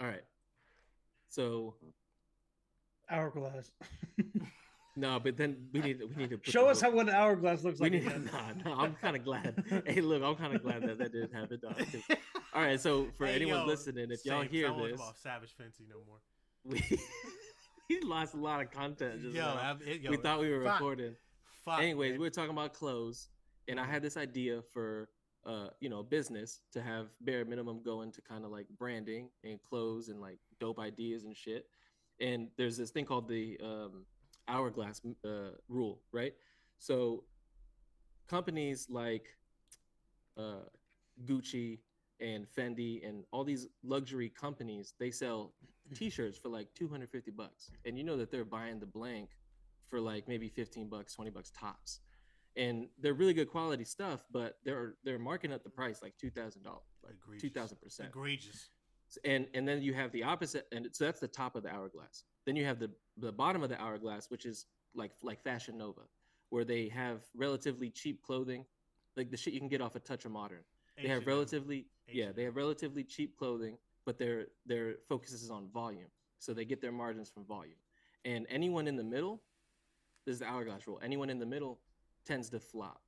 All right. So Hourglass. no, but then we need to put the Show us book. how what an hourglass looks We like need again. no. I'm kind of glad. Hey, look, I'm kind of glad that that didn't happen, dog. All right, so for Hey anyone yo, listening, if y'all same. Cause I hear don't want to talk this, about Savage Fenty no more. we he lost a lot of content just Yo, now. We yo, thought we were fuck, recording. fuck, Anyways, we man. were talking about clothes, and I had this idea for business to have bare minimum go into kind of like branding and clothes and like dope ideas and shit. And there's this thing called the hourglass rule, right? So companies like uh, Gucci and Fendi and all these luxury companies, they sell t-shirts for like 250 bucks. And you know that they're buying the blank for like maybe 15 bucks, 20 bucks tops. And they're really good quality stuff, but they're marking up the price like $2,000, like Egregious, 2,000%. egregious. And then you have the opposite, and so that's the top of the hourglass. Then you have the bottom of the hourglass, which is like Fashion Nova, where they have relatively cheap clothing, like the shit you can get off a Touch of Modern. They have H&M. relatively yeah, they have relatively cheap clothing, but their focus is on volume, so they get their margins from volume. And anyone in the middle, this is the hourglass rule. Anyone in the middle tends to flop.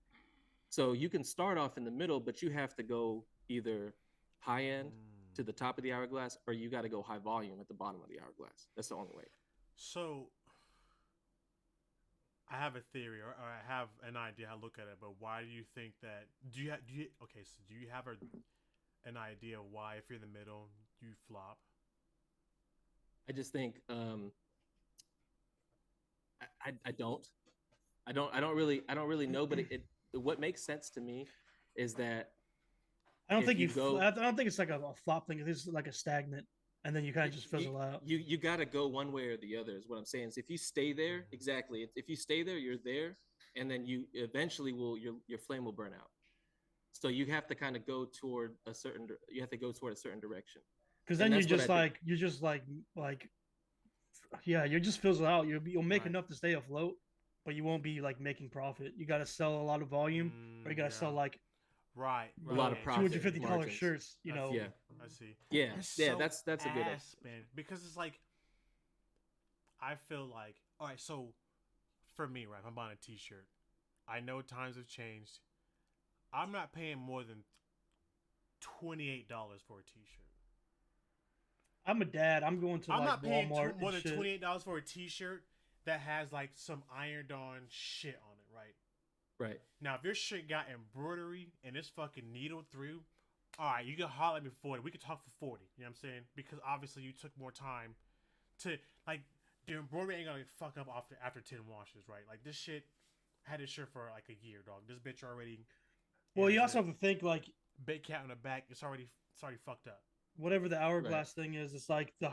So you can start off in the middle, but you have to go either high end to the top of the hourglass, or you got to go high volume at the bottom of the hourglass. That's the only way. So I have a theory, or I have an idea how to look at it. But why do you think that? Do you? Okay, so do you have an idea why, if you're in the middle, you flop? I just think I don't. I don't really know, but what makes sense to me is that I don't if think you you. go I don't think it's like a flop thing. It's like a stagnant, and then you kind of just you fizzle out. you got to go one way or the other is what I'm saying. So if you stay there, exactly. If you stay there, you're there, and then you eventually will your flame will burn out. So you have to kind of go toward a certain you have to go toward a certain direction. Because And then that's what I think. you're just like yeah, you're just fizzle out. You'll make Right. enough to stay afloat, but you won't be like making profit. You got to sell a lot of volume, or you got to Yeah. sell like Right. A Right. lot of the two And hundred profit fifty dollar margins. shirts. You I know, see. Yeah. I see. Yeah. It's Yeah, so that's a good ass, man. Because it's like, I feel like, all right. So for me, right, if I'm buying a T-shirt, I know times have changed. I'm not paying more than $28 for a T-shirt. I'm a dad. I'm going to I'm like not paying Walmart and more than shit. $28 for a T-shirt that has like some ironed on shit on it, right? Right. Now, if your shit got embroidery and it's fucking needled through, all right, you can holler at me for 40. We could talk for 40. You know what I'm saying? Because obviously you took more time to like the embroidery ain't gonna fuck up after 10 washes, right? Like this shit had this shirt for like a year, dog. This bitch already Well, you has also a have to think like big cat on the back. It's already fucked up. whatever the Right. hourglass thing is. It's like the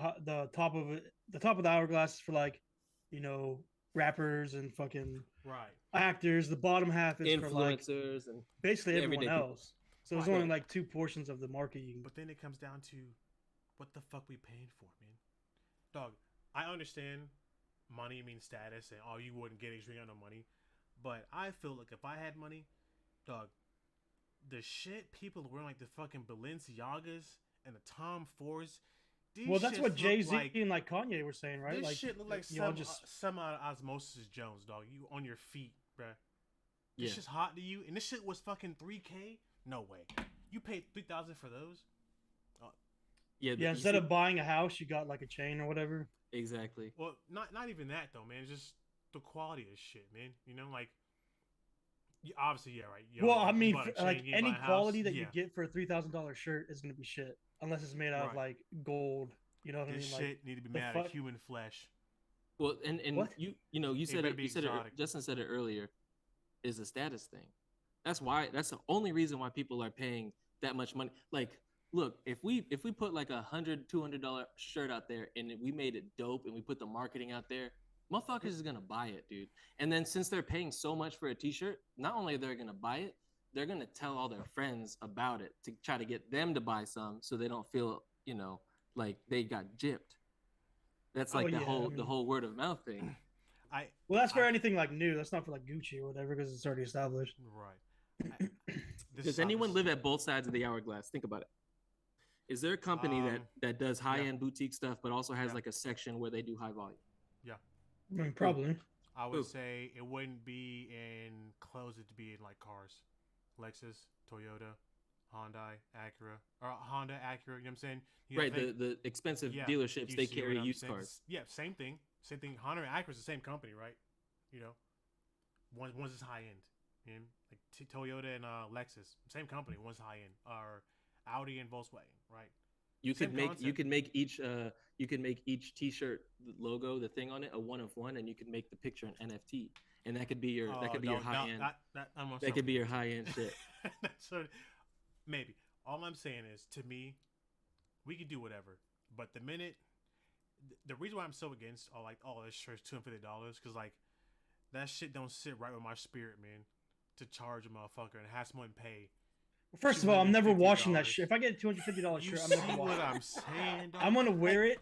top of it. The top of the hourglass is for like, you know, rappers and fucking Right. actors. The bottom half is for like Influencers and basically the everyone everyday people. else. So there's Right. only Right. like two portions of the market you can. But then it comes down to what the fuck we paying for, man. Dog, I understand money means status and oh you wouldn't get it because you ain't got no money. But I feel like if I had money, dog, the shit people are wearing like the fucking Balenciagas and the Tom Fords, these Well, that's what shits look Jay Z like and like Kanye were saying, right? this Like, shit look like you know, just some Osmosis Jones, dog. You on your feet, bruh. This Yeah. shit's hot to you, and this shit was fucking 3K. No way. You paid 3,000 for those? Yeah. yeah. You Instead see, of buying a house, you got like a chain or whatever. exactly. Well, not even that though, man. It's just the quality of shit, man. You know, like obviously, yeah, right. Well, I You mean, bought a chain, like you ain't any buy a house. quality that you Yeah, get for a $3,000 shirt is gonna be shit, unless it's made out of right. like gold. You know what I This mean? Like shit need to be the made out of fuck. human flesh. Well, and What? you It said better it. be You said it. exotic. Justin said it earlier. Is a status thing. That's why. That's the only reason why people are paying that much money. Like, look, if we put like $100-$200 shirt out there and we made it dope and we put the marketing out there, motherfuckers is gonna buy it, dude. And then since they're paying so much for a T-shirt, not only are they gonna buy it, they're gonna tell all their friends about it to try to get them to buy some, so they don't feel like they got gypped. That's like yeah, the whole word of mouth thing. Well, that's for anything like new. That's not for like Gucci or whatever because it's already established. Right. Does anyone live at both sides of the hourglass? Think about it. Is there a company that does high-end boutique stuff, but also has like a section where they do high volume? Yeah. I mean, probably. I would say it wouldn't be in clothes, it'd be in like cars. Lexus, Toyota, Hyundai, Acura. Or Honda, Acura, you know what I'm saying? Right, the expensive dealerships, they carry used cars. Yeah, same thing. Same thing. Honda and Acura is the same company, right? You know? One's is high-end. You know? Like Toyota and Lexus, same company. One's high-end. Or Audi and Volkswagen, right? You could make each T-shirt logo, the thing on it, a one of one, and you could make the picture an NFT, and that could be your your high end. That could be your high end shit. Maybe all I'm saying is, to me, we could do whatever, but the reason why I'm so against this shirt's $250 because like that shit don't sit right with my spirit, man. To charge a motherfucker and have someone pay. First of all, I'm never washing that shit. If I get a $250 shirt, I'm never washing it. What I'm saying? I'm gonna wear it,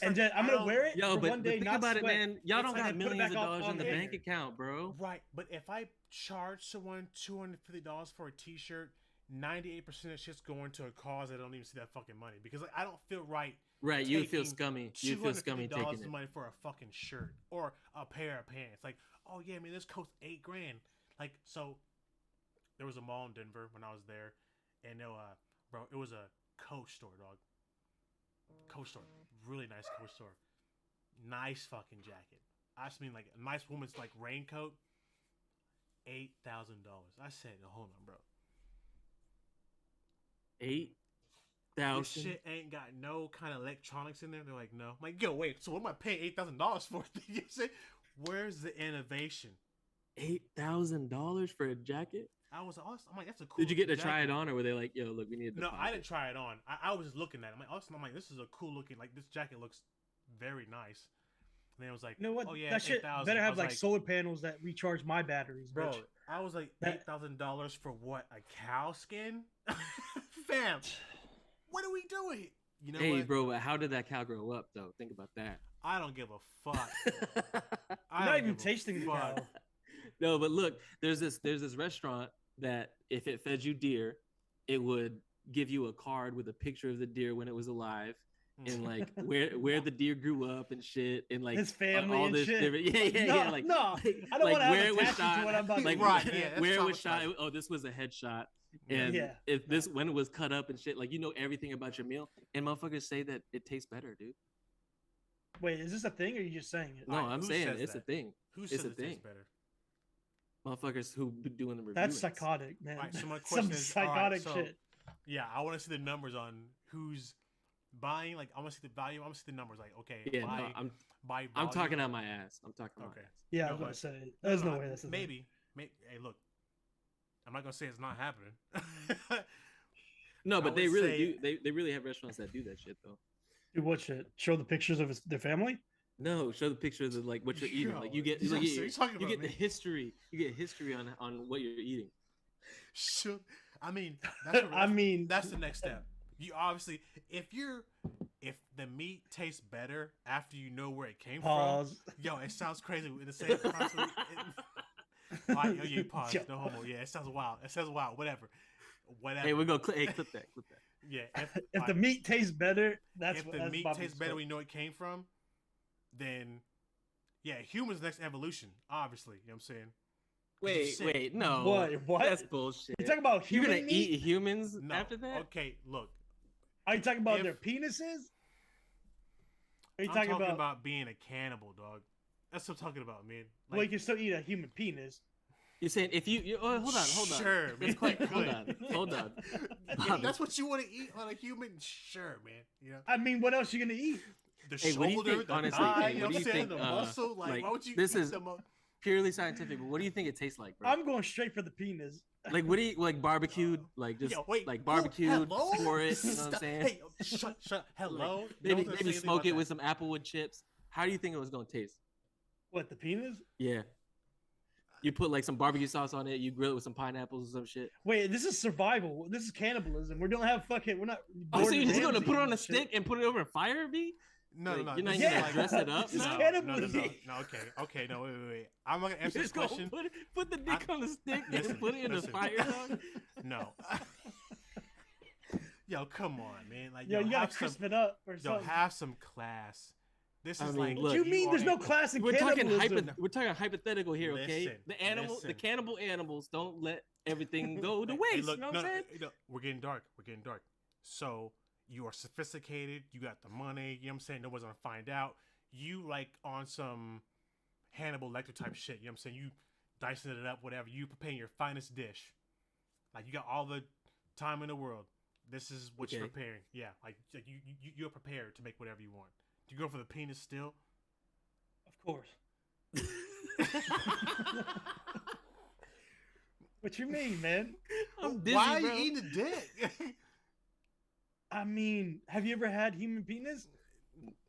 and then I'm gonna wear it. Yo, for one day, think not about sweat. it, man. Y'all don't got millions of dollars in the air. bank account, bro. Right, but if I charge someone $250 for a T-shirt, 98% of shit's going to a cause I don't even see that fucking money because like, I don't feel right. Right, you feel scummy. You feel scummy taking it. Money for a fucking shirt or a pair of pants. Like, oh yeah, man, this costs $8,000. Like, so there was a mall in Denver when I was there, and bro, it was a Coach store, dog. Coach store, really nice Coach store. Nice fucking jacket. I just mean like a nice woman's like raincoat. $8,000. I said, hold on, bro. 8,000. This shit ain't got no kind of electronics in there. They're like, no. I'm like, yo, wait. So what am I paying $8,000 for? You say, where's the innovation? $8,000 for a jacket? I was awesome. I'm like, that's a cool. Did you get to jacket. try it on, or were they like, yo, look, we need to? No, I didn't try it on. I was just looking at it. I'm like, this is a cool looking. Like this jacket looks very nice. And then it was like, you know what? Oh yeah, that shit 8,000. better have like solar panels that recharge my batteries, bro. Bitch. I was like $8,000 for what? A cow skin? Fam, what are we doing? You know hey, bro, how did that cow grow up though? Think about that. I don't give a fuck. I'm not even tasting the cow. No, but look, there's this restaurant that if it fed you deer, it would give you a card with a picture of the deer when it was alive, and like where the deer grew up and shit, and like his family all and this shit. Yeah, like no, I don't want to have attachment to what I'm about to like do. Right, yeah, where it was shot. Oh, this was a headshot. And if this when it was cut up and shit, like you know everything about your meal, and motherfuckers say that it tastes better, dude. Wait, is this a thing or are you just saying it? No, I'm saying it's a thing. Who it's says a it thing. tastes better? Motherfuckers who be doing the reviews. That's psychotic, man. Right, so my question is, psychotic shit. Yeah, I want to see the numbers on who's buying. Like, I want to see the value. I want to see the numbers. Like, okay, yeah, I'm talking out my ass. I'm talking out my ass. Yeah, I was gonna say there's no way that's maybe. Hey, look, I'm not gonna say it's not happening. No, but they really do. They really have restaurants that do that shit though. Do what shit? Show the pictures of their family? No, show the pictures of like what you're eating. Like you get, you get the history. You get history on what you're eating. Should I mean? That's the next step. You obviously, if the meat tastes better after you know where it came from. Yo, it sounds crazy in the same process. Alright, yo, you pause. No homo. Yeah, it sounds wild. Whatever. Hey, we're gonna clip that. Yeah. If the meat tastes better, that's if the meat tastes better, we know it came from. Then, yeah, humans next evolution. Obviously, you know what I'm saying. Wait, no. What? That's bullshit. You talking about you're human gonna meat? eat humans No. after that? Okay, look. Are you talking about their penises? Are you talking about being a cannibal, dog? That's what I'm talking about, man. Like, well, you can still eat a human penis. You're saying if you hold on. Sure, man. Hold on. If that's what you want to eat on a human, sure, man. You know. I mean, what else are you gonna eat? The shoulder, the honestly, eye, you know what I'm saying? The muscle. Like, why would you this eat is purely scientific, but what do you think it tastes like, bro? I'm going straight for the penis. Like, what do you like barbecued? Like, just like barbecued for it. You know what I'm saying? Hey, shut. Hello. Like, maybe smoke it with some Applewood chips. How do you think it was gonna taste? What, the penis? Yeah. You put like some barbecue sauce on it. You grill it with some pineapples or some shit. Wait, this is survival. This is cannibalism. We don't have fucking. We're not. Oh, so you're just gonna put it on a stick and put it over a fire, B? No, Like, no, no. you're not this gonna is like- dress it up. This is No. cannibalism. No. Okay. No, wait. I'm not gonna answer You're this just gonna question. put the dick on the stick Listen, and put it in the listen. fire. Dog? No. Yo, come on, man. Like, Yo, you gotta have some, crisp it up or yo, something. have some class. This I is mean, like, look, What you mean? are There's no a- class in We're talking cannibalism. we're talking hypothetical here, okay? Listen, The listen. cannibal animals don't let everything go to Hey, waste. look, you know what no, I'm saying? no, we're getting dark. So you are sophisticated. You got the money. You know what I'm saying? Nobody's gonna find out. You like on some Hannibal Lecter type shit. You know what I'm saying? You dicing it up, whatever. You preparing your finest dish. Like you got all the time in the world. This is what you're preparing. Yeah, like you're prepared to make whatever you want. Do you go for the penis still? Of course. What you mean, man? I'm dizzy, Why are bro. you eating the dick? I mean, have you ever had human penis?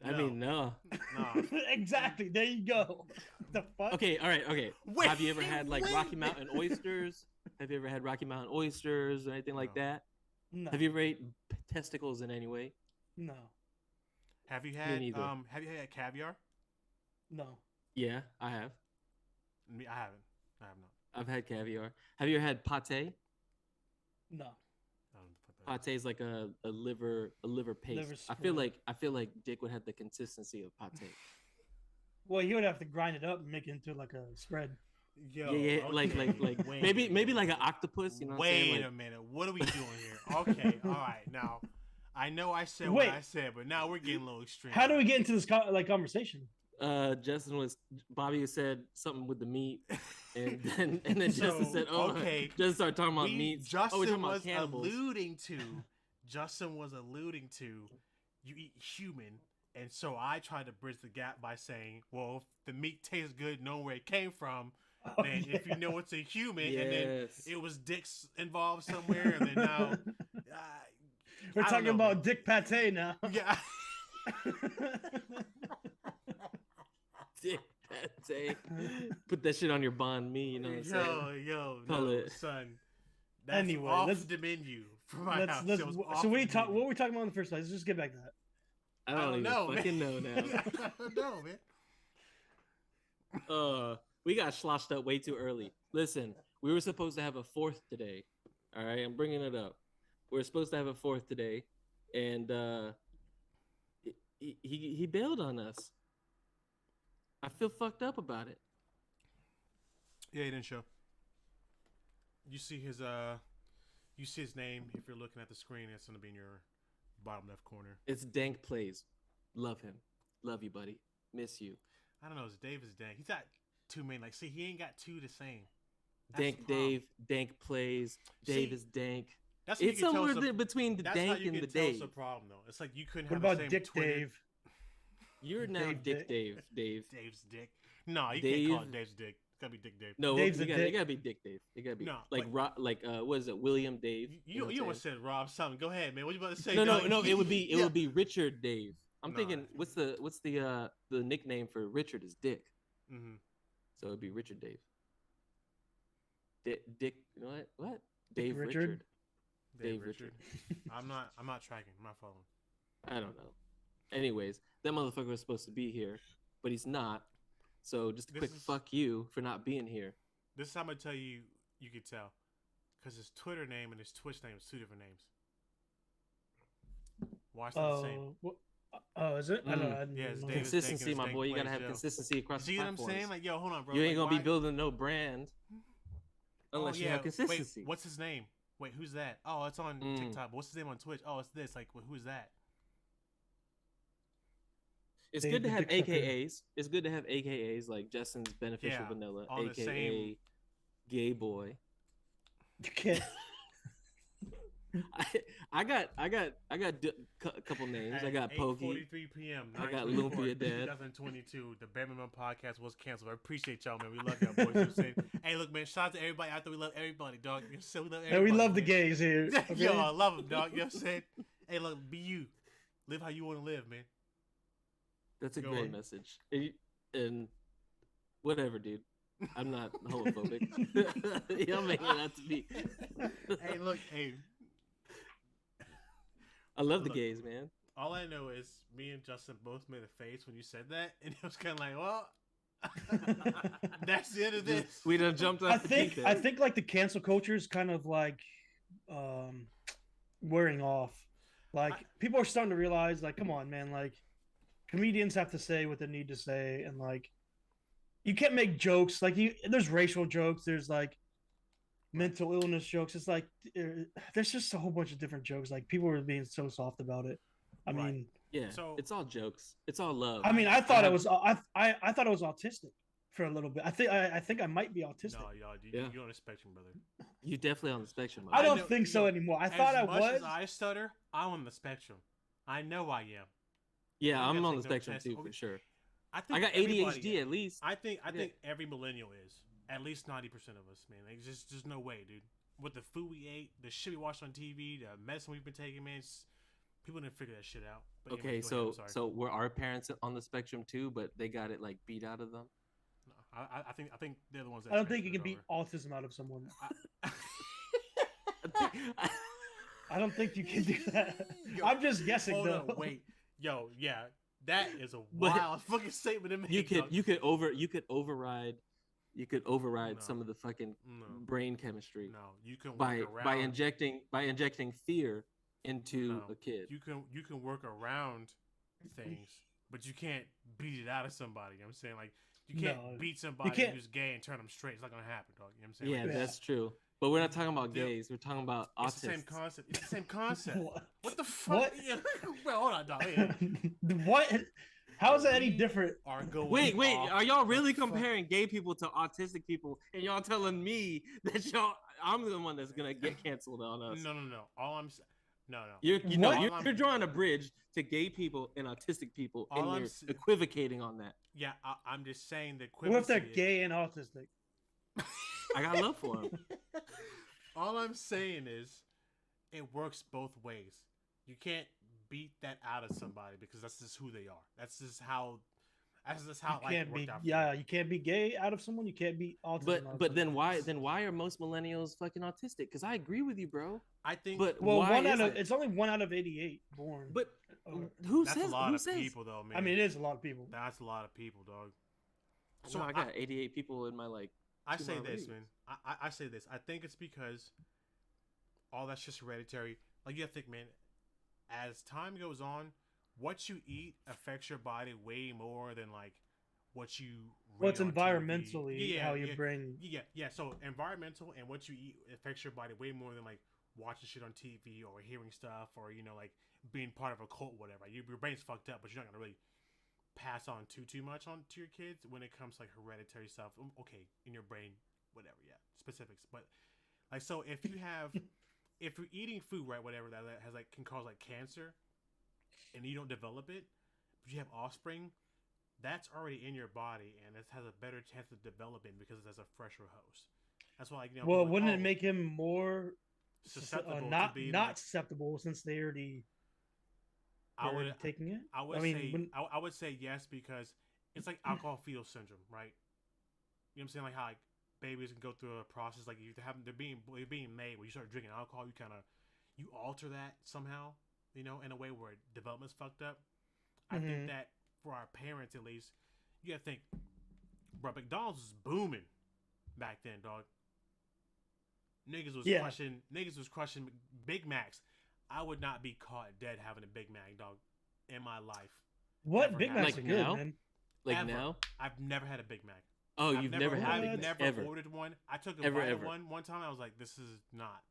I mean, no. No. Exactly. There you go. The fuck? Okay, all right, okay. Wait, Have you ever had like wait. Rocky Mountain oysters? Have you ever had Rocky Mountain oysters or anything like No. that? No. Have you ever ate testicles in any way? No. Have you Me had neither. Have you had caviar? No. Yeah, I have. Me, I haven't. I have not. I've had caviar. Have you ever had pate? No. I don't know what that is. Pate is like a liver paste. Liver I feel like Dick would have the consistency of pate. Well, you would have to grind it up and make it into like a spread. Yo, Yeah, like wait maybe a minute. like an octopus. You know what I'm Wait saying? a minute. What are we doing here? Okay, all right. Now, I know I said Wait. what I said, but now we're getting a little extreme. How do we get into this conversation? Bobby said something with the meat, and then Justin So, said, "Oh, okay, Justin started talking about meat. We're Justin talking about was cannibals. alluding to. Justin was alluding to. You eat human, and so I tried to bridge the gap by saying, "Well, if the meat tastes good, knowing where it came from, Oh, then if you know it's a human, and then Yes. it was dicks involved somewhere, and then now We're I don't talking know, about man. Dick Pate now. yeah." Dick pate. Put that shit on your banh mi. You know what I'm saying? Yo, Call no, it. son. That's Anyway, off let's- the menu for my house. Let's, It was so off what the we talk? menu. What were we talking about in the first place? Let's just get back to that. I don't even know, fucking man. know now. I don't know, man. We got sloshed up way too early. Listen, we were supposed to have a fourth today. All right, I'm bringing it up. We're supposed to have a fourth today, and he bailed on us. I feel fucked up about it. Yeah, he didn't show. You see his name if you're looking at the screen. It's gonna be in your bottom left corner. It's Dank Plays. Love him. Love you, buddy. Miss you. I don't know. It's Dave is Dank. He's got two main. Like, see, he ain't got two the same. That's the Dank problem. Dave. Dank Plays. Dave See, is Dank. That's what It's you can tell somewhere us the- between the That's how Dank you and can the tell Dave. it's a problem, though. It's like you couldn't What have about the same Dick Twitter. Dave? You're now Dave Dick Dave. Dave. Dave's Dick. No, you Dave- can't call it Dave's Dick. It's gotta be Dick Dave. No, Dave's it a gotta, dick. it gotta be Dick Dave. It gotta be No, like what is it? William Dave. You know what I'm almost said Rob something. Go ahead, man. What you about to say? saying? No, dog? it would be Yeah. would be Richard Dave. I'm Nah. thinking what's the nickname for Richard is Dick. Mhm. So it'd be Richard Dave. Dick, you know what? What? Dick Dave Richard? Richard. Dave Dave Richard. I'm not tracking. I'm not following. I don't know. Anyways, that motherfucker was supposed to be here, but he's not. So just a This quick is- fuck you for not being here. This is how I'm gonna tell you. You could tell, because his Twitter name and his Twitch name is two different names. Why it's not the same? Oh, is it? I don't know. I didn't Yeah, it's know. David. Consistency, Dank my and boy. You Dank gotta have plays, yo. consistency across See the what I'm platforms. saying? Like, yo, hold on, bro. You ain't Like, gonna be why- building no brand unless you have consistency. Wait, what's his name? Wait, who's that? Oh, it's on Mm. TikTok. What's his name on Twitch? Oh, it's this. Like, who's that? It's Dave good to the have Dick Sucker. AKAs. It's good to have AKAs like Justin's Beneficial Yeah, Vanilla, on the AKA same- Gay Boy. You can't. I got a couple names. I got Pokey. 8:43 p.m. I got 9/24, Lumpia Dad. 2022. The Bare Minimum Podcast was canceled. I appreciate y'all, man. We love y'all, boys. You know what I'm saying? Hey, look, man. Shout out to everybody out there. We love everybody, dog. You know, so we love everybody. And we love the man. gays here. Okay? Yo, I love them, dog. You know what I'm saying? Hey, look, be you. Live how you want to live, man. That's a Go great on. message. And whatever, dude. I'm not homophobic. Y'all making it out to be. Hey, look, hey. I love the Look. gays, man. All I know is me and Justin both made a face when you said that, and it was kind of like, well, that's the end of this. We done jumped off the deep end. I think like the cancel culture is kind of like um wearing off. Like people are starting to realize, like, come on, man, like comedians have to say what they need to say, and like you can't make jokes like there's racial jokes, there's like mental illness jokes. It's like there's just a whole bunch of different jokes. Like people were being so soft about it. I mean, yeah, so it's all jokes. It's all love. I mean, I thought it was I thought it was autistic for a little bit. I think I might be autistic. No, y'all, you're on the spectrum, brother. You definitely on the spectrum. I don't think so anymore. I thought I was. As I stutter, I'm on the spectrum. I know I am. Yeah, I'm on the spectrum too, for sure. I got ADHD at least. I think every millennial is. At least 90% of us, man. Like, just no way, dude. With the food we ate, the shit we watched on TV, the medicine we've been taking, man, people didn't figure that shit out. But okay, anyway, so were our parents on the spectrum too, but they got it like beat out of them? No, I think they're the ones that I don't think you can beat autism out of someone. I don't think you can do that. Yo, I'm just guessing though. On, wait, yo, yeah, that is a wild fucking statement to make. You could override some of the fucking brain chemistry. No, you can by injecting fear into a kid. You can work around things, but you can't beat it out of somebody. You know what I'm saying? Like you can't beat somebody who's gay and turn them straight. It's not gonna happen, dog. You know what I'm saying? Yeah, that's true. But we're not talking about gays. We're talking about autists. It's the same concept. It's the same concept. What the fuck? What? Well, hold on, dog. Yeah. What? How is that any different? Wait, are y'all really comparing gay people to autistic people, and y'all telling me that I'm the one that's gonna get canceled on us? No. All I'm no. You're drawing a bridge to gay people and autistic people, and you're equivocating on that. Yeah, I'm just saying that. What if they're gay and autistic? I got love for them. All I'm saying is, it works both ways. You can't beat that out of somebody because that's just who they are. That's just how life worked out. Yeah, you can't be gay out of someone. You can't be autism. But then why are most millennials fucking autistic? Because I agree with you, bro. I think. But it's only 1 out of 88 born. But that's a lot of people, though, man. I mean, it is a lot of people. That's a lot of people, dog. So I got 88 people in my I say this, man. I say this. I think it's because all that's just hereditary. Like, you have to think, man, as time goes on, what you eat affects your body way more than, like, what you read it's environmentally how your brain... Yeah. So, environmental and what you eat affects your body way more than, like, watching shit on TV or hearing stuff or, like, being part of a cult, whatever. Your brain's fucked up, but you're not going to really pass on too much on to your kids when it comes to, like, hereditary stuff. Okay, in your brain, whatever, yeah, specifics. But, like, so if you have... if you're eating food, right, whatever, that has, like, can cause, like, cancer, and you don't develop it, but you have offspring, that's already in your body, and it has a better chance of developing because it has a fresher host. That's why, like, well, wouldn't it make him more susceptible? Not susceptible since they already taking it. I would say yes, because it's like alcohol-fetal syndrome, right? You know what I'm saying? Like how, like, babies can go through a process, like they're being made. When you start drinking alcohol, you alter that somehow, in a way where development's fucked up. I think that for our parents, at least, you gotta think, bro, McDonald's was booming back then, dog. Niggas was crushing Big Macs. I would not be caught dead having a Big Mac, dog, in my life. What? Big Macs are good, man. Like now? I've never had a Big Mac. Oh, you've never had I've never ordered one. I took a bite of one time. I was like, this is not.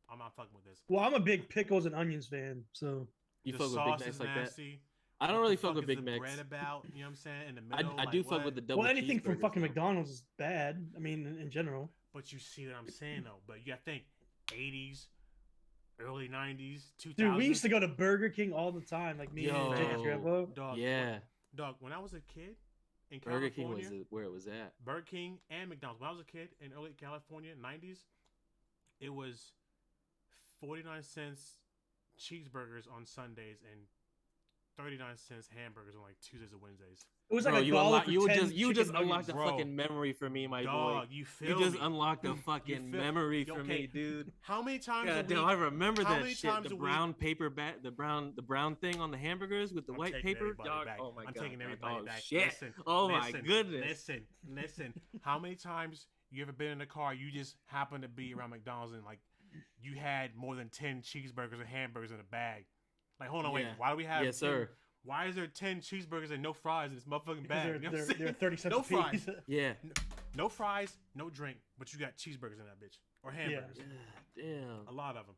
I'm not fucking with this. Well, I'm a big pickles and onions fan, so you fuck with Big Macs like nasty. That? I don't really fuck with Big Macs. Bread about, you know what I'm saying? In the middle, I do fuck with the double. Well, anything from fucking McDonald's is bad. I mean, in general. But you see what I'm saying, though. But you gotta think, 80s, early 90s, 2000s. Dude, we used to go to Burger King all the time, like me and Jake Grandpa. Dog, yeah. Dog, when I was a kid in Burger California, King was where it was at. Burger King and McDonald's. When I was a kid in early California, 90s, it was 49 cents cheeseburgers on Sundays and 39 cents hamburgers on, like, Tuesdays and Wednesdays. It was like Bro, a you dollar unlock for you would 10 you just chicken unlocked nuggets. a Bro. fucking memory for me, my boy. Dog, you You feel just me? unlocked a You fucking feel memory for okay. me, dude. How many times a God week? damn, I remember How that many shit. times The a week? brown paper bag, the brown thing on the hamburgers with the I'm white taking paper. everybody Dog, back. oh my I'm god. taking Dog. everybody Oh back. shit. Listen, Oh my listen, goodness. listen. How many times you ever been in a car? You just happened to be around McDonald's and like you had more than 10 cheeseburgers and hamburgers in a bag. Like, hold on, wait. Yeah. Why do we have? Yes, 10, sir. Why is there 10 cheeseburgers and no fries in this motherfucking Because bag? You know what I'm they're saying? 30 cents No a fries. piece. Yeah. No fries, no drink, but you got cheeseburgers in that bitch or hamburgers. Damn. A lot of them.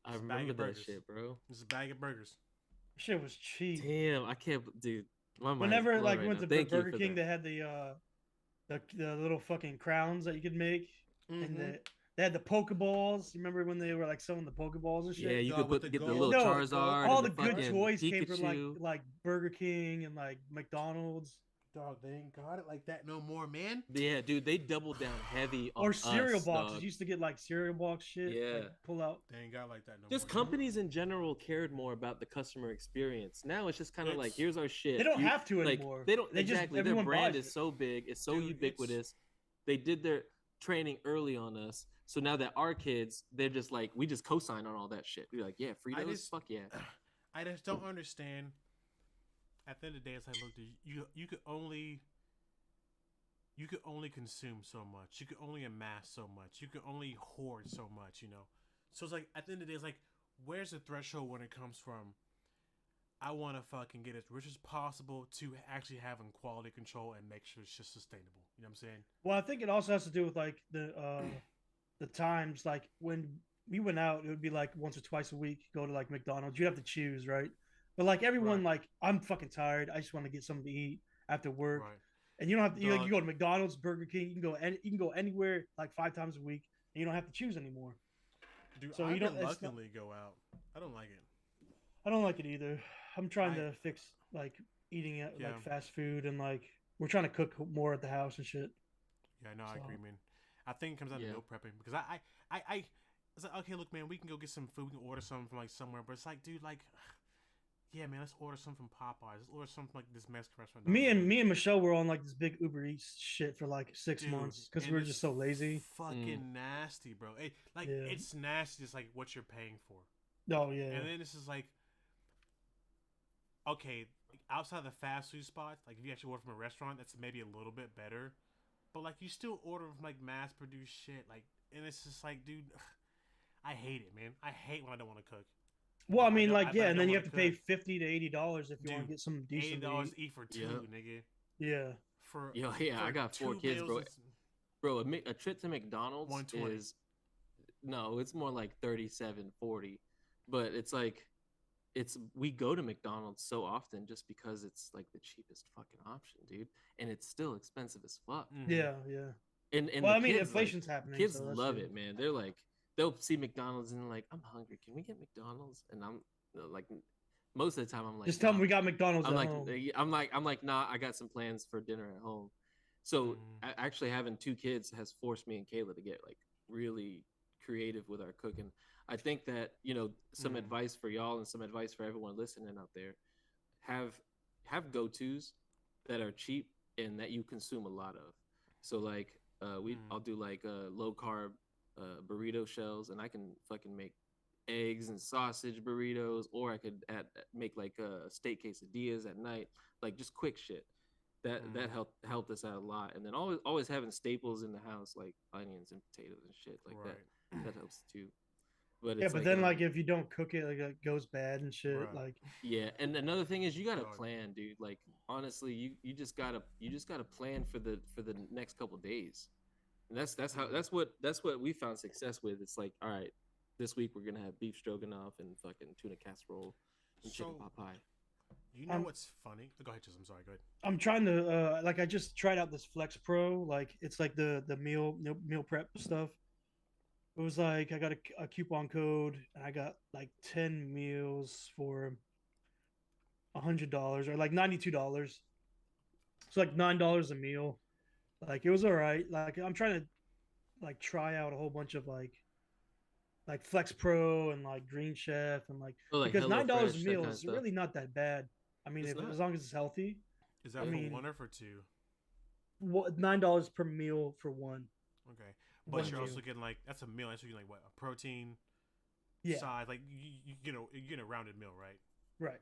I It's a bag remember of that burgers. shit, bro. It's a bag of burgers. Shit was cheap. Damn, I can't, dude. My mind's Whenever blown like right went now. to Thank you Burger for King, that. they had the little fucking crowns that you could make, and Mhm. they had the Pokeballs. You remember when they were like selling the Pokeballs and shit? Yeah, you Dog, could with get the the gold- little No, Charizard, all and the good fucking toys came Pikachu. from like Burger King and like McDonald's Dog, they ain't got it like that no more, man. Yeah, dude, they doubled down heavy on or cereal us, boxes. dog. You used to get like cereal box shit. Yeah. Like, pull out. They ain't got like that no Just more. companies in general cared more about the customer experience. Now it's just kind of like, It's- here's our shit. They don't You- have to like, anymore. They don't They just- exactly. Their everyone brand buys is it. so big, it's so Dude, ubiquitous. They did their training early on us, so now that our kids, they're just like, we just co-sign on all that shit. We're like, yeah, Fritos, just- fuck yeah. I just don't understand. At the end of the day, it's like, look, dude, you could only consume so much. You could only amass so much. You could only hoard so much. You know. So it's like at the end of the day, it's like, where's the threshold when it comes from? I want to fucking get as rich as possible to actually having quality control and make sure it's just sustainable. You know what I'm saying? Well, I think it also has to do with like the times. Like when we went out, it would be like once or twice a week. Go to like McDonald's. You have to choose, right? But like everyone, Right. like I'm fucking tired. I just want to get something to eat after work. Right. And you don't have to. You Dog. go to McDonald's, Burger King. You can go anywhere like 5 times a week, and you don't have to choose anymore. Dude, So I you don't- it's reluctantly go out. I don't like it. I don't like it either. I'm trying I- to fix like eating at Yeah. like fast food and like we're trying to cook more at the house and shit. Yeah, no, I So- agree, man. I think it comes down to Yeah. meal prepping because it's like, okay, look, man, we can go get some food, we can order something from like somewhere, but it's like, dude, like, yeah, man, let's order something from Popeyes, let's order something from like this Mexican restaurant. Me and Michelle were on like this big Uber Eats shit for like 6 Dude, months because and we were it's just so lazy. Fucking nasty, bro. Yeah. It's nasty, just like what you're paying for. Oh yeah. And then this is like, okay, outside the fast food spots, like if you actually order from a restaurant, that's maybe a little bit better. But like you still order from like mass produced shit, like, and it's just like, dude, I hate it, man. I hate when I don't want to cook. Well, I I mean, don't- like I yeah, and then don't you have wanna to pay $50 to $80 if you want Dude, to get some decent. $80 To eat. eat for two, Yeah. nigga. Yeah. For Yo, yeah, for I got 4 two kids, meals bro. is- Bro, a trip to McDonald's 120. is no, it's more like 37, 40. But it's like we go to McDonald's so often just because it's like the cheapest fucking option, dude. And it's still expensive as fuck. Mhm. Yeah. Yeah. And Well, the I mean, kids, like, inflation's happening. kids so that's love good. it, man. They're like, they'll see McDonald's and they're like, I'm hungry. Can we get McDonald's? And I'm like, most of the time I'm like, Just tell them nah. we got McDonald's I'm at like, home. I'm like, nah, I got some plans for dinner at home. So actually having 2 kids has forced me and Kayla to get like really creative with our cooking. I think that, you know, some Mhm. advice for y'all and some advice for everyone listening out there, have go-tos that are cheap and that you consume a lot of. So like I'll do like low carb burrito shells, and I can fucking make eggs and sausage burritos, or I could make like steak quesadillas at night, like just quick shit. That helped us out a lot. And then always having staples in the house like onions and potatoes and shit like that helps too. But Yeah, it's but then like if you don't cook it, like it goes bad and shit. Right. Like yeah, and another thing is you gotta Dog. plan, dude. Like honestly, you just gotta plan for the next couple days. And that's what we found success with. It's like, all right, this week we're gonna have beef stroganoff and fucking tuna casserole and chicken So- pot pie. You know what's funny? Go ahead, Chisholm. I'm sorry. Go ahead. I'm trying to like I just tried out this Flex Pro. Like it's like the meal prep stuff. It was like I got a coupon code and I got like 10 meals for $100 or like $92. It's like $9 a meal. Like it was all right. Like I'm trying to like try out a whole bunch of like Flex Pro and like Green Chef and like Oh, like because $9 HelloFresh, a that meal kinda is stuff. really not that bad. I mean, It's if not. as long as it's healthy. Is that I for mean, one or for two? what $9 per meal for one Okay, but one you're meal. also getting like that's a meal. That's getting like what a protein Yeah, size. Like you get a rounded meal, right? right.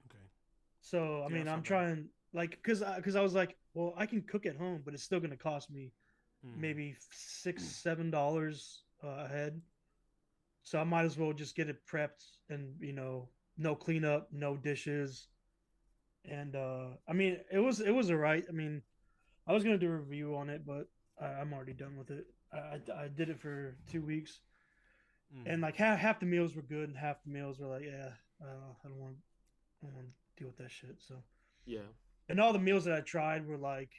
Okay, So I yeah, mean, that's I'm not bad. trying like because I was like, well, I can cook at home, but it's still gonna cost me Mm. maybe $6-7 a head. So I might as well just get it prepped and no cleanup, no dishes, and I mean, it was alright. I mean, I was gonna do a review on it, but I'm already done with it. I did it for 2 weeks, Mm. and like half the meals were good, and half the meals were like, yeah, I don't want to deal with that shit. So, Yeah. and all the meals that I tried were like,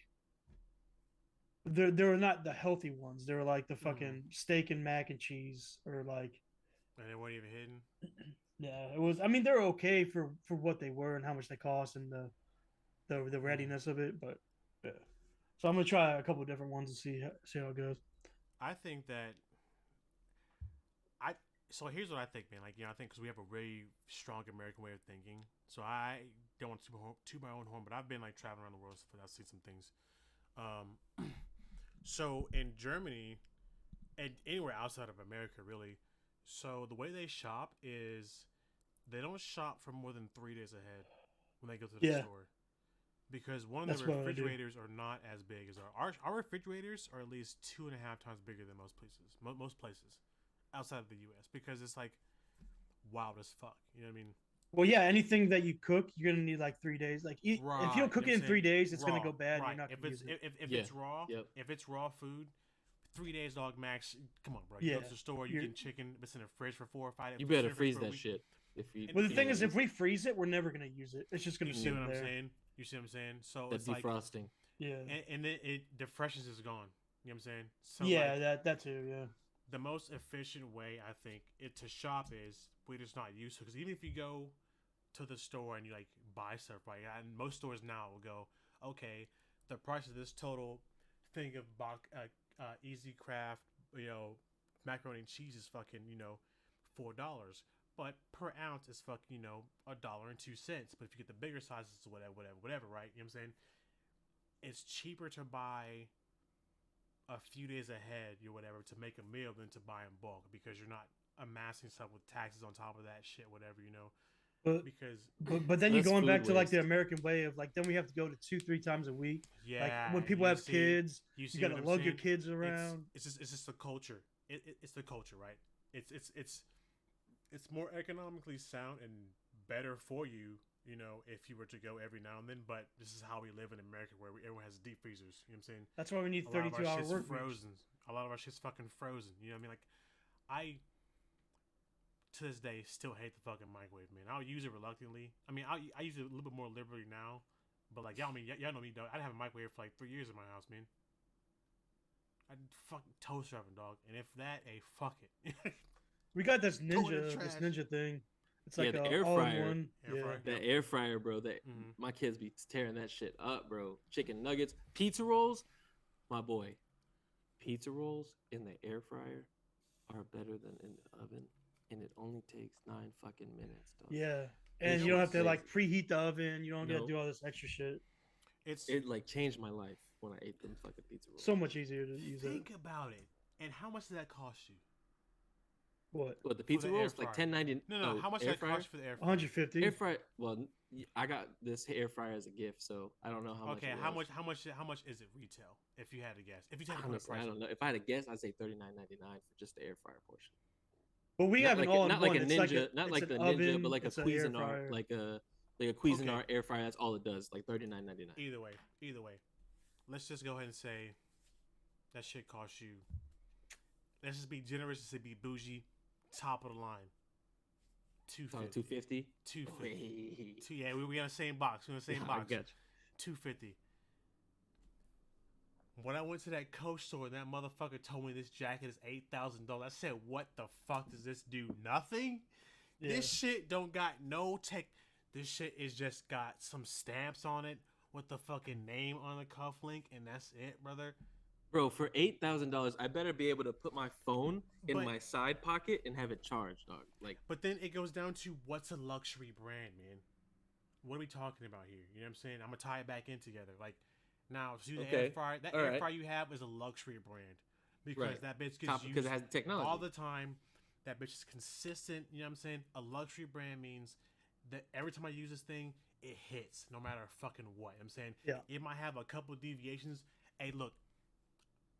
they were not the healthy ones. They were like the Mm. fucking steak and mac and cheese, or like, And they weren't even hidden. yeah, it was. I mean, they're okay for what they were and how much they cost and the Mm. readiness of it, but yeah. So I'm gonna try a couple of different ones and see how it goes. I think that I. So here's what I think, man. Like I think because we have a very strong American way of thinking. So I don't want to my own horn, but I've been like traveling around the world, so I've seen some things. Um, so in Germany and anywhere outside of America, really. So the way they shop is they don't shop for more than 3 days ahead when they go to the Yeah, store because one of the that's what I do. refrigerators are not as big as our refrigerators are at least 2.5 times bigger than most places. Most places outside of the U.S. because it's like wild as fuck. You know what I mean? Well, yeah, anything that you cook, you're gonna need like 3 days. Like if you Right. don't You know cook what it I'm in saying? 3 days, it's gonna Raw. go bad, and you're Right. not If gonna it's use it. Yeah. Yep. if it's raw food, 3 days, dog max. Come on, bro. You go Yeah, to the store, you you're. get chicken. It's in the fridge for 4 or 5 days. You It's in better the fridge freeze for a that week. shit if you And Well, the you're thing gonna is, if use it. we freeze it, we're never gonna use it. It's just gonna you see sit what I'm there. saying? You see what I'm saying? So That it's like, defrosting. Yeah, and then the freshness is gone. You know what I'm saying? So yeah, like, that too. Yeah, the most efficient way I think it to shop is we're just not used to. Because even if you go to the store and you like buy stuff, right? And most stores now will go, okay, the price of this total thing of Easy Craft, you know, macaroni and cheese is fucking, $4. But per ounce is fucking, $1.02. But if you get the bigger sizes, whatever, right? You know what I'm saying? It's cheaper to buy a few days ahead, or whatever, to make a meal than to buy in bulk because you're not amassing stuff with taxes on top of that shit, whatever. but Because but then you're Less going food back to like the waste. American way of like then we have to go to 2-3 times a week. Like yeah, when people you have see, kids, you you see what gotta I'm lug your saying? kids It's around. it's just it's just the culture. It's the culture, right? It's more economically sound and better for you, if you were to go every now and then. But this is how we live in America, where everyone has deep freezers. You know what I'm saying? That's why we need A lot of our 32-hour shit's work weeks. frozen. A lot of our shit's fucking frozen. You know what I mean? Like, I to this day still hate the fucking microwave, man. I'll use it reluctantly. I mean, I use it a little bit more liberally now, but like y'all know me, dog. I'd have a microwave for like 3 years in my house, man. I'd fucking toaster oven, dog. And if that, fuck it. We got this Throw it in the this trash. ninja thing. It's Yeah, like the a air all in fryer. one. Air Yeah. fryer. That Yep. air fryer, bro. That Mhm. my kids be tearing that shit up, bro. Chicken nuggets, pizza rolls, my boy. Pizza rolls in the air fryer are better than in the oven, and it only takes 9 fucking minutes, dog. Yeah. This And you know don't shit's have to what's crazy. like preheat the oven. You don't got to No, do all this extra shit. it's it like changed my life when I ate them fucking pizza rolls. So much easier to use it. think about it. And how much did that cost you What? What the for pizza the air rolls fryer? like 10.90? No. How much did air that fryer. cost you for the air fryer? 150. Air fryer. Well, I got this air fryer as a gift, so I don't know how much. Okay, It how was. much is it retail? If you had to guess, if you had to put a Honestly, price I on don't it. know. If I had to guess, I'd say $39.99 for just the air fryer portion. But we have an all in Not like one. a ninja, not It's like an the ninja, but oven. like a It's an air Cuisinart, fryer. like a Okay. Cuisinart air fryer. That's all it does, like $39.99. Either way, let's just go ahead and say that shit costs you. Let's just be generous and say be bougie, top of the line. 250. 250. 250. Yeah, we on the same box. We on the same I box. got you. 250. When I went to that Coach store and that motherfucker told me this jacket is $8,000, I said, "What the fuck does this do? Nothing. Yeah. This shit don't got no tech. This shit is just got some stamps on it with the fucking name on the cuff link, and that's it, brother." Bro, for $8,000, I better be able to put my phone in But my side pocket and have it charged, dog. Like, but then it goes down to what's a luxury brand, man. what are we talking about here? You know what I'm saying? I'm gonna tie it back in together. Like now, see the Okay. air fryer. That All air right. fryer you have is a luxury brand because Right. that bitch Top gets because used it has the technology. all the time. That bitch is consistent. You know what I'm saying? A luxury brand means that every time I use this thing, it hits no matter fucking what. I'm saying Yeah. it might have a couple deviations. Hey, look,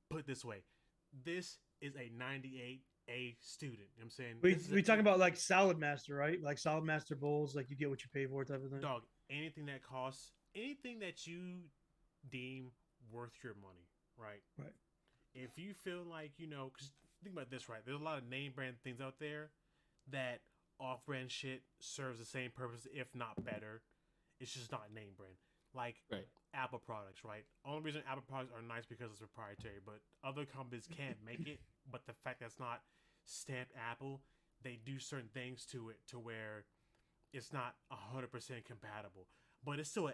put it this way, this is a 98A student. You know what I'm saying? We talking about like Salad Master, right? Like Salad Master bowls, like you get what you pay for, type of thing. Dog, anything that costs, anything that you deem worth your money, right? Right. If you feel like, because think about this, right? There's a lot of name brand things out there that off brand shit serves the same purpose, if not better. It's just not name brand. Like Right. Apple products, right? Only reason Apple products are nice because it's proprietary, but other companies can't make it. But the fact that it's not stamped Apple, they do certain things to it to where it's not 100% compatible. But it's still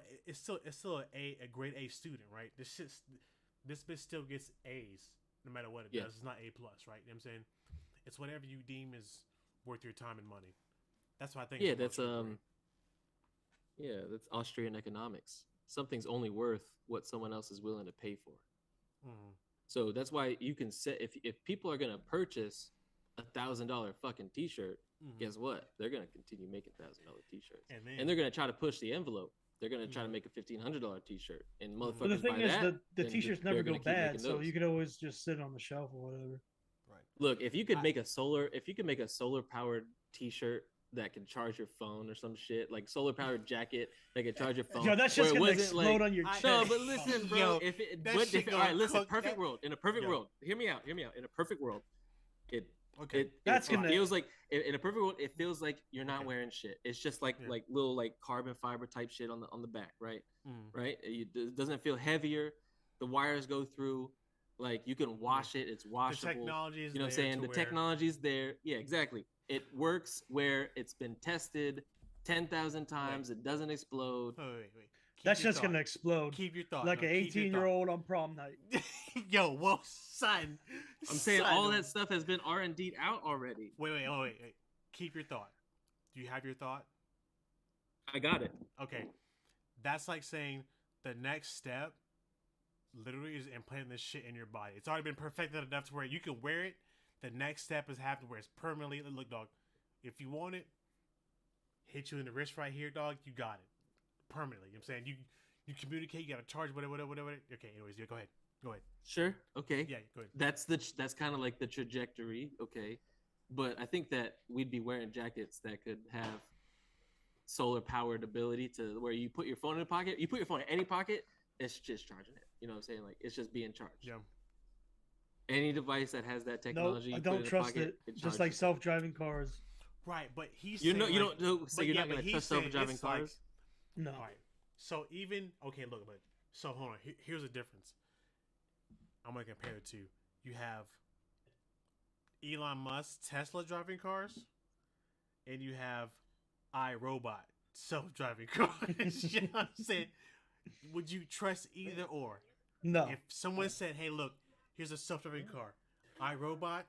a grade A student, right? This bitch still gets A's no matter what it Yeah. does. It's not A plus, right? You know what I'm saying? It's whatever you deem is worth your time and money. That's why I think. Yeah, it's a that's luxury brand. yeah, that's Austrian economics. Something's only worth what someone else is willing to pay for. Mhm. So that's why you can set if people are gonna purchase $1,000 fucking t-shirt, Mhm. guess what? They're gonna continue making $1,000 t-shirts, And then and they're gonna try to push the envelope. They're gonna try to Mhm. make a $1,500 t-shirt, and Mhm. motherfuckers But the thing buy is, that. the then t-shirts they're never go gonna keep bad, making so those. you could always just sit on the shelf or whatever. right. Look, if you could I- make a solar powered t-shirt that can charge your phone or some shit, like solar powered jacket that can charge your phone. Yo, that's where just it gonna wasn't explode like on your I- chest. no, but listen, bro. Yo, if it, that what shit if, all right, gonna listen. cook Perfect that- world. In a perfect Yo. world, hear me out. Hear me out. In a perfect world, it Okay. That's it gonna- feels like in a perfect world, it feels like you're not Okay. wearing shit. It's just like Yeah. little like carbon fiber type shit on the back, right? Mhm. Right. It doesn't feel heavier. The wires go through. Like you can wash it. It's The washable. technology is You know what I'm there saying? to The where technology's there. Yeah, exactly. It works where it's been tested 10,000 times. It doesn't explode. Wait. Keep That's your just thought. gonna explode Keep your thought. like No, an keep your 18-year-old on prom night. thought. Yo, whoa, son. I'm saying Son. all that stuff has been R&D'd out already. Wait. Keep your thought. Do you have your thought? I got it. Okay. That's like saying the next step literally is implanting this shit in your body. It's already been perfected enough to where you can wear it. The next step is having to wear it permanently. Look, dog, if you want it, hit you in the wrist right here, dog, you got it. Permanently. You know what I'm saying? You communicate, you gotta charge, whatever. Okay, anyways, yeah, go ahead. Sure. Okay. Yeah, go ahead. That's kind of like the trajectory. Okay. But I think that we'd be wearing jackets that could have solar powered ability to where you put your phone in a pocket, you put your phone in any pocket, it's just charging it. You know what I'm saying? Like it's just being charged. Yeah. Any device that has that No, technology, I you put don't in a trust pocket, it. Just charges like it. self-driving cars. Right, but he's You saying know, you like, don't know, so but you're yeah, not but gonna he's touch saying self-driving it's like- cars. No. All right. So even okay, look, but so hold on. Here's the difference. I'm gonna compare the two. You have Elon Musk Tesla driving cars, and you have iRobot self-driving cars. You know what I'm saying? Would you trust either or? No. If someone said, "Hey, look, here's a self-driving car, iRobot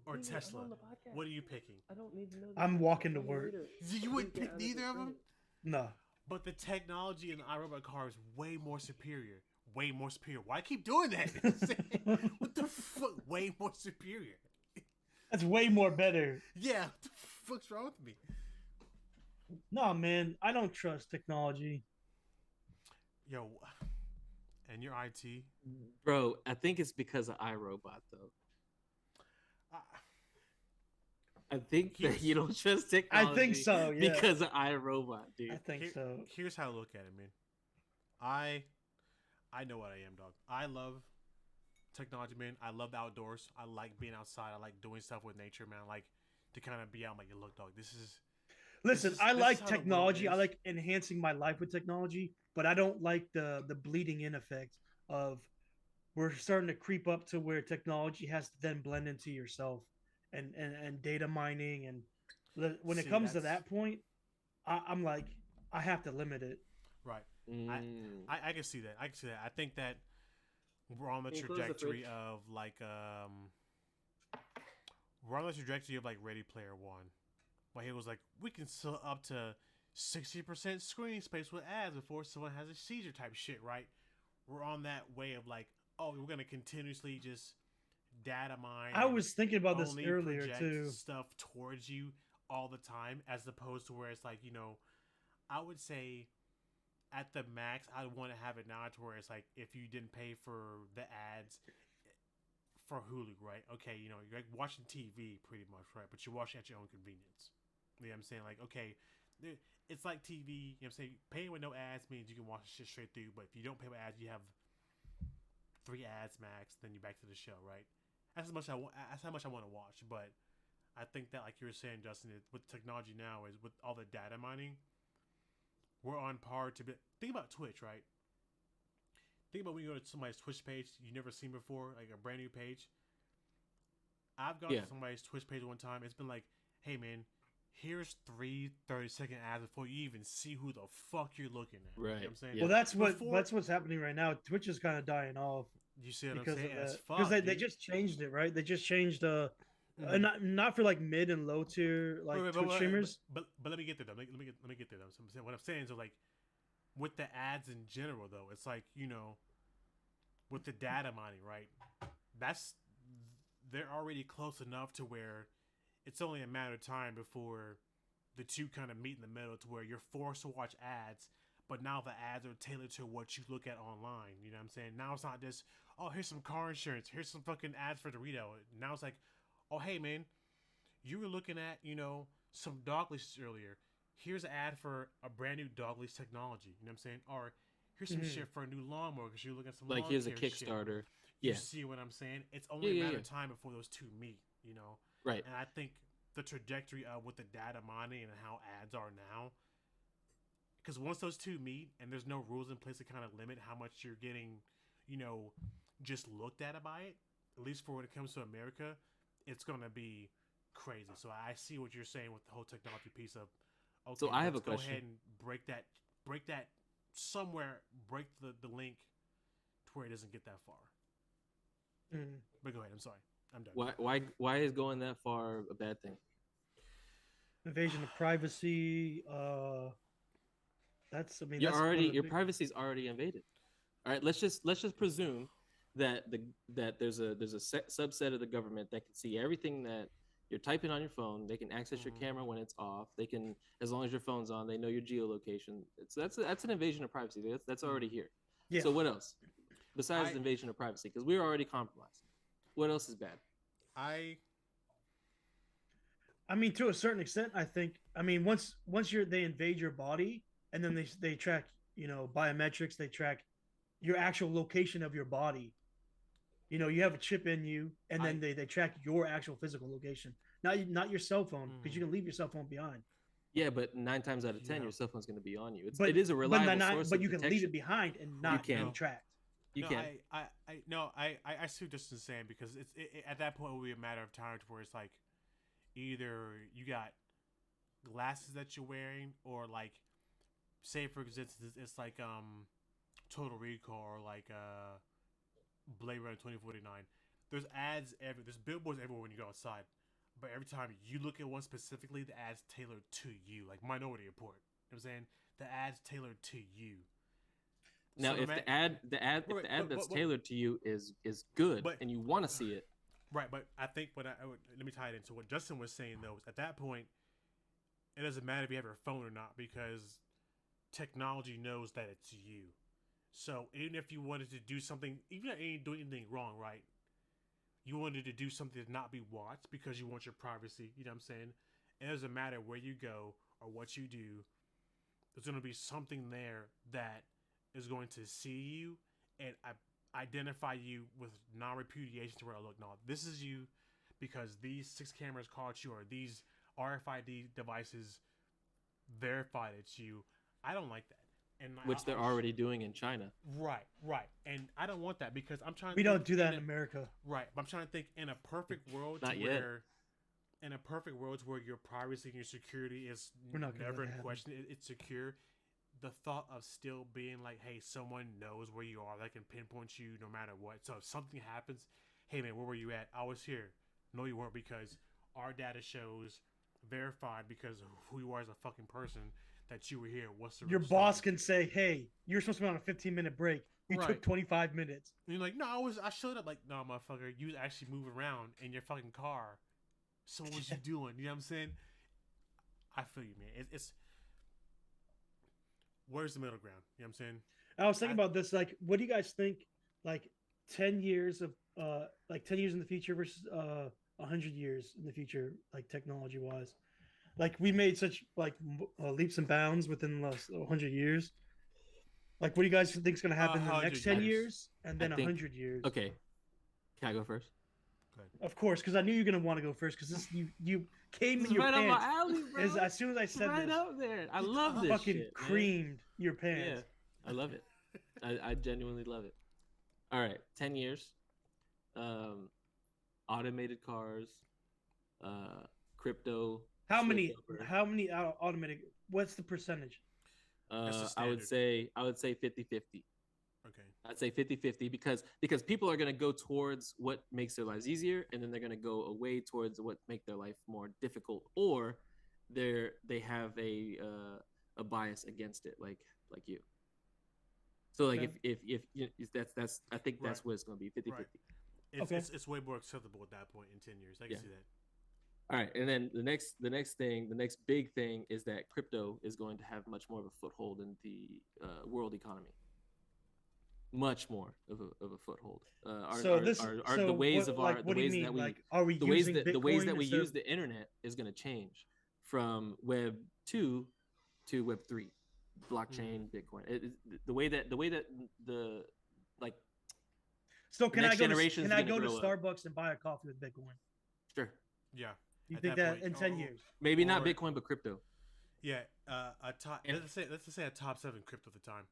or Tesla," what are you picking? I don't need to know. I'm walking to work. You wouldn't pick neither of them. No. But the technology in the iRobot car is way more superior. Way more superior. Why keep doing that? What the fuck? Way more superior. That's way more better. Yeah. What the fuck's wrong with me? No, man, I don't trust technology. Yo. And your IT. Bro, I think it's because of iRobot though. I think that you don't trust technology. I think so, yeah. Because of iRobot, dude. I think so. Here's how I look at it, man. I know what I am, dog. I love technology, man. I love the outdoors. I like being outside. I like doing stuff with nature, man. I like to kind of be out. I'm like, look, dog, this is. Listen, This is- I this like is how the world technology. I is. like enhancing my life with technology, but I don't like the bleeding in effect of we're starting to creep up to where technology has to then blend into yourself and data mining and when it See, comes to that's- that point, I'm like I have to limit it. Right. Mm. I can see that. I can see that. I think that we're on the Can you close the trajectory fridge? of like we're on the trajectory of like Ready Player One. Like it was like we can sell up to 60% screen space with ads before someone has a seizure type shit, right? We're on that way of like, oh, we're gonna continuously just data mine I and was thinking about this only earlier project too. stuff towards you all the time, as opposed to where it's like, I would say at the max, I want to have it now to where it's like if you didn't pay for the ads for Hulu, right? Okay, you're like watching TV pretty much, right? But you're watching at your own convenience. You know what I'm saying? Like, okay, it's like TV. You know what I'm saying? Paying with no ads means you can watch shit straight through. But if you don't pay with ads, you have 3 ads max. Then you're back to the show, right? That's as much I want. That's how much I want to watch. But I think that, like you were saying, Justin, with technology now is with all the data mining, we're on par to be. Think about Twitch, right? Think about when you go to somebody's Twitch page you never seen before, like a brand new page. I've gone to somebody's Twitch page one time. It's been like, hey man, here's 30-second ads before you even see who the fuck you're looking at. Right. You know what I'm saying? Well, that's what's happening right now. Twitch is kind of dying off You see what I'm because saying? of As that. fuck, Because they dude. just changed it, right? They just changed Mhm. not for like mid and low tier like Twitch streamers. But let me get there though. Let me get there though. So what I'm saying is like with the ads in general though, it's like with the data mining, right? That's they're already close enough to where it's only a matter of time before the two kind of meet in the middle to where you're forced to watch ads, but now the ads are tailored to what you look at online. You know what I'm saying? Now it's not just, oh, here's some car insurance, here's some fucking ads for Dorito. Now it's like, oh, hey man, you were looking at, some dog leashes earlier. Here's an ad for a brand new dog leash technology. You know what I'm saying? Or here's some shit for a new lawnmower because you're looking at some Like lawn here's a care shit. Kickstarter. You Yeah. see what I'm saying? It's only a matter of time before those two meet. Right. And I think the trajectory of with the data mining and how ads are now, because once those two meet and there's no rules in place to kind of limit how much you're getting, just looked at by it, at least for when it comes to America, it's going to be crazy. So I see what you're saying with the whole technology piece of, okay, So I have a go question. ahead and break that somewhere, break the link to where it doesn't get that far. But go ahead. I'm sorry. I'm done. Why is going that far a bad thing? Invasion of privacy. That's Your privacy is already invaded. All right, let's just presume that there's a subset of the government that can see everything that you're typing on your phone. They can access your camera when it's off. They can, as long as your phone's on, they know your geolocation. That's an invasion of privacy. That's already here. Yeah. So what else besides the invasion of privacy? Because we're already compromised. What else is bad? I mean, to a certain extent, I think. I mean, once they invade your body, and then they track, biometrics. They track your actual location of your body. You have a chip in you, and then they track your actual physical location, not your cell phone, because you can leave your cell phone behind. Yeah, but 9 times out of 10, your cell phone's going to be on you. It is a reliable source. But you can leave it behind and not be tracked. You can. I see what Justin's saying, because it at that point it will be a matter of time to where it's like either you got glasses that you're wearing, or like, say for instance, it's like Total Recall, or like Blade Runner 2049. There's there's billboards everywhere when you go outside, but every time you look at one specifically, the ad's tailored to you, like Minority Report. You know what I'm saying? The ad's tailored to you. Now, if the ad that's tailored to you is good, and you want to see it, right? But I think let me tie it into what Justin was saying though. At that point, it doesn't matter if you have your phone or not, because technology knows that it's you. So even if you wanted to do something, even if you ain't doing anything wrong, right? You wanted to do something to not be watched because you want your privacy. You know what I'm saying? It doesn't matter where you go or what you do. There's going to be something there that is going to see you and identify you with non-repudiation, to where, look, no, this is you because these 6 cameras caught you, or these RFID devices verified it's you. I don't like that. And which they're already doing in China. Right. And I don't want that, because I'm trying to We don't do that in America. Right. But I'm trying to think in a perfect world Not yet. In a perfect world where your privacy and your security is never in question, it's secure. The thought of still being like, hey, someone knows where you are, that can pinpoint you no matter what. So if something happens, hey man, where were you at? I was here. No, you weren't, because our data shows, verified because of who you are as a fucking person, that you were here. What's the Your real boss story? can say, "Hey, you're supposed to be on a 15-minute break. You Right. took 25 minutes." And you're like, no, I showed up. Like, no, motherfucker, you was actually moving around in your fucking car. So what was you doing? You know what I'm saying? I feel you, man. It's where's the middle ground? You know what I'm saying? I was thinking about this. Like, what do you guys think? Like, 10 years of like 10 years in the future versus 100 years in the future, like technology wise. Like, we made such like leaps and bounds within the last 100 years. Like, what do you guys think is going to happen in the next 10 100 years. years and I then think 100 years? okay. Can I go first? Of course, because I knew you're going to want to go first because this you came This in is your right up my pants alley, bro. as soon as I said Right this. up there. I love this Fucking shit, man. creamed your Yeah, pants. I love it. I genuinely love it. All right, 10 years. Automated cars, crypto. How shift many? over. How many automatic? What's the percentage? That's the I would standard. say 50-50. Okay. I'd say 50-50 because people are going to go towards what makes their lives easier, and then they're going to go away towards what make their life more difficult, or they have a bias against it, like you. So like Okay. if you that's I think that's Right. what it's going to be 50-50. Right. Okay. It's way more acceptable at that point in 10 years. I can Yeah. see that. All right, and then the next big thing is that crypto is going to have much more of a foothold in the world economy. Much more of a foothold. So The ways what, of like, our the what do you ways mean? that we Like, are we the ways using that Bitcoin we instead use of? the internet is going to change from Web 2 to Web 3, blockchain, Bitcoin. The way that the like So the next generation is can I going to go to grow up. Starbucks and buy a coffee with Bitcoin? Sure, Yeah. You At think that that point, in 10 years? maybe not or- Bitcoin, but crypto. Yeah. A top. And- Let's just say a top 7 crypto at the time.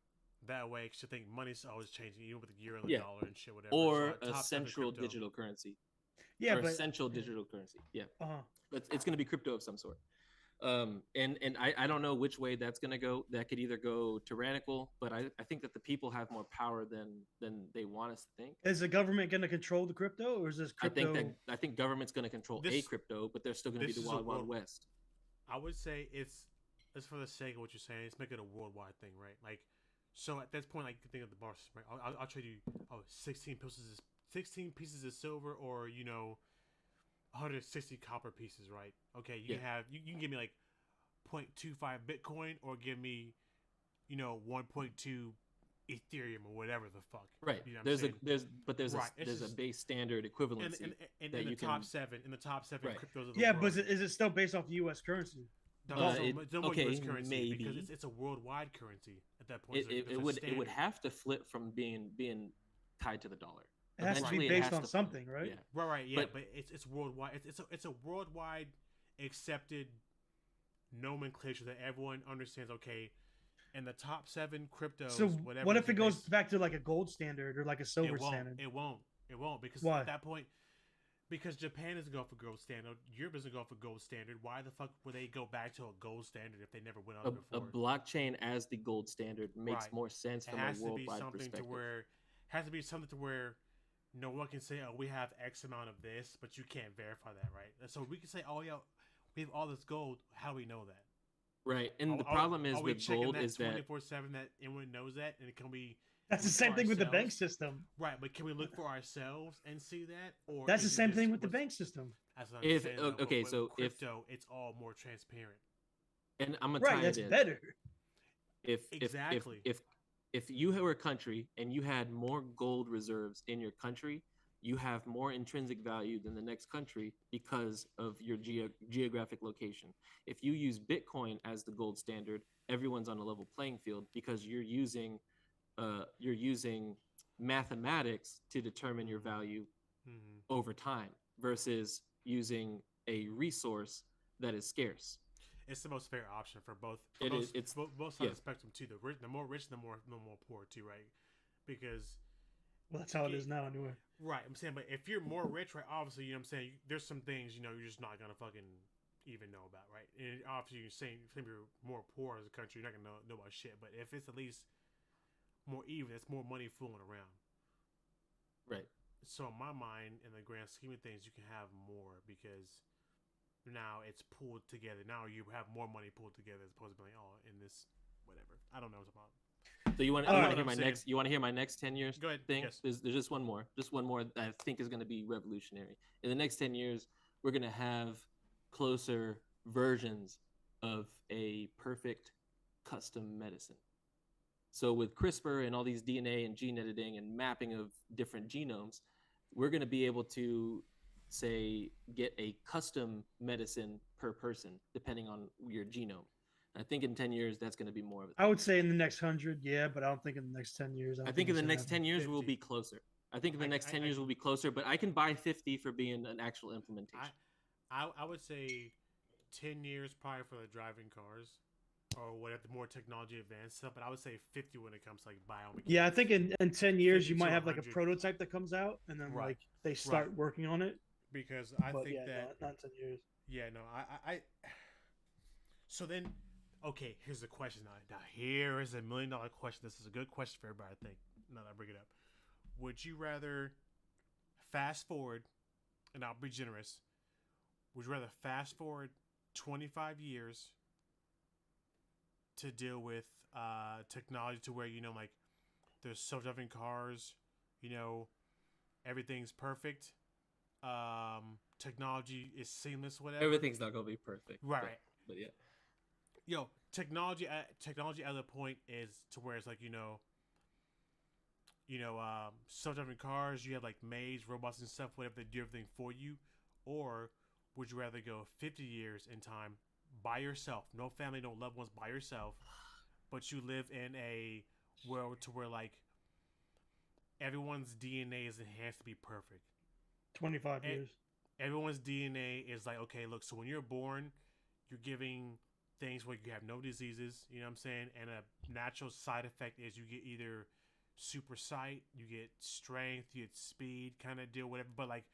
That way, because you think money's always changing, even with the euro and the Yeah. dollar and shit, whatever. Or So a top 7 central crypto. digital currency. Yeah, or but essential digital currency. Yeah, uh-huh. but it's going to be crypto of some sort. And I don't know which way that's going to go. That could either go tyrannical, but I think that the people have more power than they want us to think. Is the government going to control the crypto, or is this crypto? I think government's going to control a crypto, but there's still going to be this the is a wild world- west. I would say it's for the sake of what you're saying. It's make it a worldwide thing, right? Like, so at this point, like, you can think of the bar system, right? I'll trade you 16 pieces of silver, or 160 copper pieces, right? Okay, you can have you can give me like 0.25 Bitcoin, or give me 1.2 Ethereum or whatever the fuck. Right. You know what I'm saying? There's Right, it's there's just- a base standard equivalency in that the you top can. 7 Right. cryptos of the Yeah, world. but is it still based off U.S. currency? It's no more okay, US currency, maybe. because it's a worldwide currency at that point. It would have to flip from being tied to the dollar. It has to Eventually, be it based has on to- something, right? Yeah. Right, yeah, But- but it's worldwide. It's a worldwide accepted nomenclature that everyone understands. Okay, and the top 7 cryptos. So whatever what if it goes based- back to like a gold standard or like a silver It won't. standard? It won't. It won't, because Why? at that point, because Japan isn't going for gold standard, Europe isn't going for gold standard. Why the fuck would they go back to a gold standard if they never went on A it before? blockchain as the gold standard makes Right. more sense It from a has to be worldwide something perspective. to where no one can say, oh, we have X amount of this, but you can't verify that, right? So we can say, oh yeah, we have all this gold. How do we know that? Right, and the problem is with gold is that 24/7 that everyone knows that, and can we? That's the look same for thing with the bank ourselves? system. Right, but can we look for ourselves and see that? Or That's the is it same just thing with the what's- bank system. That's what I'm If- saying, though, but okay, with so if- crypto, it's all more transparent. and I'm gonna Right, tie that's it in. better. Exactly. If you were a country and you had more gold reserves in your country, you have more intrinsic value than the next country because of your geographic location. If you use Bitcoin as the gold standard, everyone's on a level playing field because you're using mathematics to determine your value Mhm. over time versus using a resource that is scarce. It's the most fair option for both. For It both, is- it's- both sides yeah. of the spectrum too. The more rich, the more poor too, right? Because Well, that's how it is now, anyway. right, I'm saying, but if you're more rich, right? Obviously, you know what I'm saying. There's some things you're just not gonna fucking even know about, right? And obviously, you're saying if you're more poor as a country, you're not gonna know about shit. But if it's at least more even, it's more money fooling around. Right. So in my mind, in the grand scheme of things, you can have more because now it's pooled together. Now you have more money pooled together as opposed to being like, oh, in this whatever. I don't know what's about. So you want All to right. hear my next? You want to hear my next 10 years Go ahead. thing? Yes. There's just one more. Just one more that I think is going to be revolutionary. In the next 10 years, we're going to have closer versions of a perfect custom medicine. So with CRISPR and all these DNA and gene editing and mapping of different genomes, we're going to be able to say get a custom medicine per person depending on your genome. I think in 10 years that's going to be more of a I would say in the next 100, yeah, but I don't think in the next 10 years. I think in the next 10 years 50. we'll be closer. I think in the next 10 years we'll be closer, but I can buy 50 for being an actual implementation. I would say 10 years probably for the driving cars or whatever, the more technology advanced stuff, but I would say 50 when it comes to like biomechanics. Yeah, I think in 10 years you 50 might to have like a 100. prototype that comes out and then Right. like they start Right. working on it. Because I But think yeah, that not 10 years. yeah, no, I so then okay, here's the question now. Now here is $1 million question. This is a good question for everybody, I think. Now that I bring it up. Would you rather fast forward, and I'll be generous, would you rather fast forward 25 years to deal with technology to where, you know, like there's self-driving cars, you know, everything's perfect, technology is seamless, whatever. Everything's not going to be perfect. Right. But yeah. Yo, technology at a point is to where it's like, self-driving cars, you have like maids, robots and stuff, whatever, they do everything for you. Or would you rather go 50 years in time by yourself, no family, no loved ones, by yourself, but you live in a world to where like everyone's DNA is enhanced to be perfect. 25 years. Everyone's DNA is like, okay, look, so when you're born, you're giving things where you have no diseases, you know what I'm saying? And a natural side effect is you get either super sight, you get strength, you get speed, kind of deal, whatever. But like,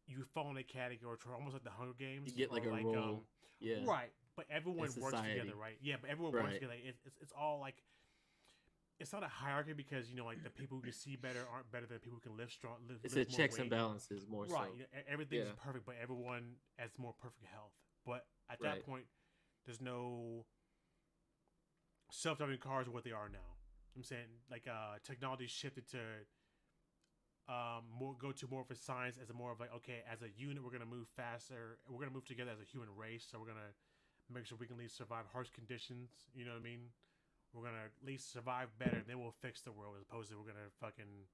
you fall in a category almost like the Hunger Games. You get like a role. Yeah. Right. But everyone works together, right? Yeah, but everyone works together. It's all like, it's not a hierarchy because, like the people who can see better aren't better than people who can live strong. It's a checks and balances more so. Right. Everything's perfect, but everyone has more perfect health. But at that point, there's no self-driving cars are what they are now. I'm saying like technology shifted to go to more of a science as a more of like, okay, as a unit we're gonna move faster, we're gonna move together as a human race, so we're gonna make sure we can at least survive harsh conditions, you know what I mean? We're gonna at least survive better, then we'll fix the world, as opposed to we're gonna fucking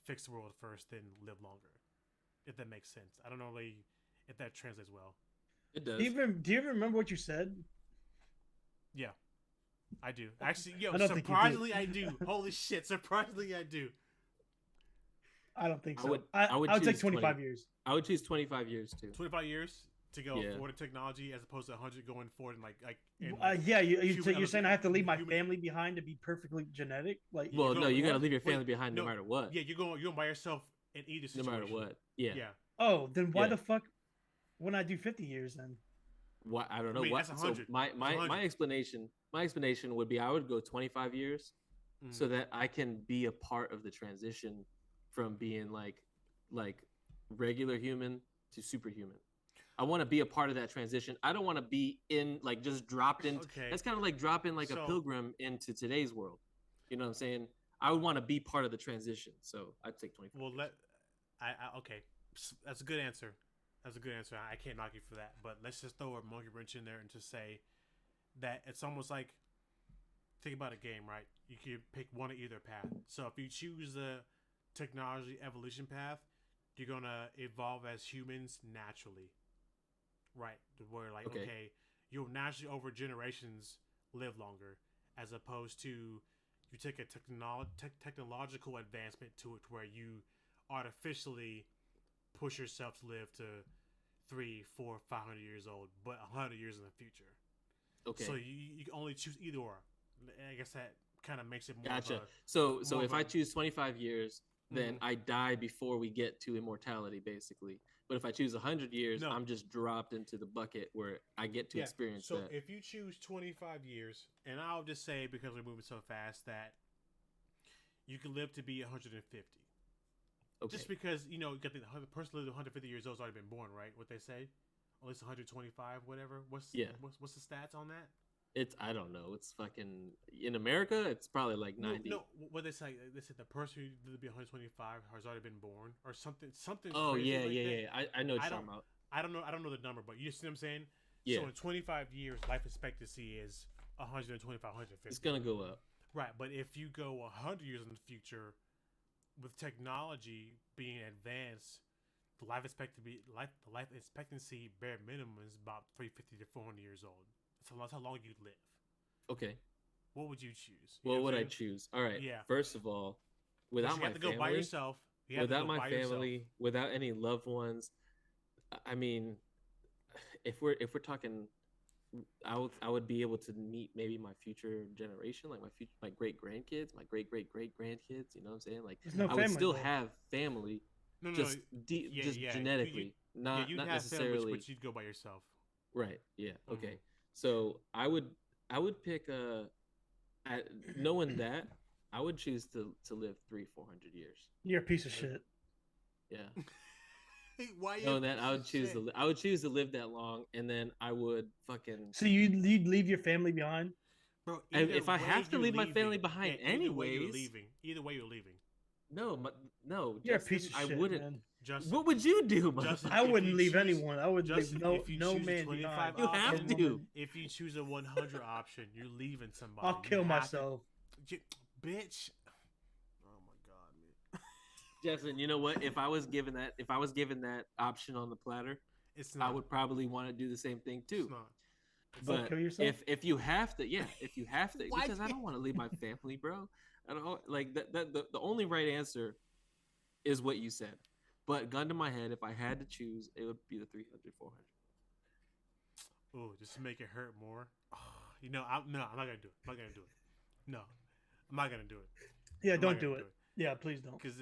fix the world first, then live longer. If that makes sense. I don't know really if that translates well. It does. Do you even remember what you said? Yeah, I do. Actually, surprisingly I do. Holy shit, surprisingly I do. I don't think so. I would take 25 years. I would choose 25 years too. 25 years to go forward in technology as opposed to 100 going forward you're saying I have to leave my family behind to be perfectly genetic? Like, well, no, you got to leave your family behind no matter what. Yeah, you're going by yourself in either situation. No matter what. Yeah. Yeah. Oh, then why the fuck wouldn't I do 50 years then? What I don't know. That's 100. So my explanation would be I would go 25 years so that I can be a part of the transition from being like regular human to superhuman. I want to be a part of that transition. I don't want to be in like just dropped in. Okay. That's kind of like dropping like a pilgrim into today's world. You know what I'm saying? I would want to be part of the transition. So I'd take 25. Well, okay. That's a good answer. That's a good answer. I can't knock you for that. But let's just throw a monkey wrench in there and just say that it's almost like, think about a game, right? You can pick one of either path. So if you choose the technology evolution path, you're gonna evolve as humans naturally, right? Where like okay you'll naturally over generations live longer, as opposed to you take a technological advancement to it where you artificially push yourself to live to 300, 400, 500 years old, but 100 years in the future. Okay. So you can only choose either or. I guess that kind of makes it more. Gotcha. So if I choose 25 years, then I die before we get to immortality, basically. But if I choose 100 years, I'm just dropped into the bucket where I get to experience that. So if you choose 25 years, and I'll just say, because we're moving so fast, that you can live to be 150. Okay. Just because, you got the person living 150 years old has already been born, right? What they say? at least 125, whatever. What's Yeah. what's the stats on that? It's I don't know. It's fucking in America. It's probably like 90. No, what they say? They said the person who lived to be 125 has already been born, or something. Something. Oh crazy yeah, like yeah, that. yeah. I know what I you're don't. talking about. I don't know. I don't know the number, but you see what I'm saying? Yeah. So in 25 years, life expectancy is 125, 150. It's gonna go up. Right, but if you go 100 years in the future, with technology being advanced, the life expectancy bare minimum is about 350 to 400 years old. That's how long you live. Okay. What would you choose? What would I choose? All right. Yeah. First of all, without you my have to go family, by yourself. without my family, without any loved ones, I mean, if we're talking, I would be able to meet maybe my future generation, like my great grandkids, my great grandkids. You know what I'm saying? Like There's no I would family, still though. have family, No, just genetically, not you'd have necessarily. family, but you'd go by yourself. Right. Yeah. Okay. So I would pick knowing that I would choose to live 300-400 years. You're a piece of shit. Yeah. Why? Knowing that I would choose to live that long, and then I would fucking. So you'd leave your family behind? Bro, If I have to leave my family behind anyways, either way you're leaving. no, You're Justin, a piece of shit. I wouldn't. Man. Justin, What would you do, Justin, I wouldn't leave choose, anyone. I would Justin, leave no man 25 behind. You have option, to. If you choose a 100 option, you're leaving somebody. I'll kill myself. Bitch. Oh my god, man. Justin, you know what? If I was given that option on the platter, It's not. I would probably want to do the same thing too. It's not. But kill yourself? if you have to, Why because I don't want to leave my family, bro. I don't like that. The only right answer is what you said. But gun to my head, if I had to choose, it would be the 300, 400. Oh, just to make it hurt more. Oh, I'm not gonna do it. I'm not gonna do it. No, I'm not gonna do it. Yeah, don't do it. Yeah, please don't. Because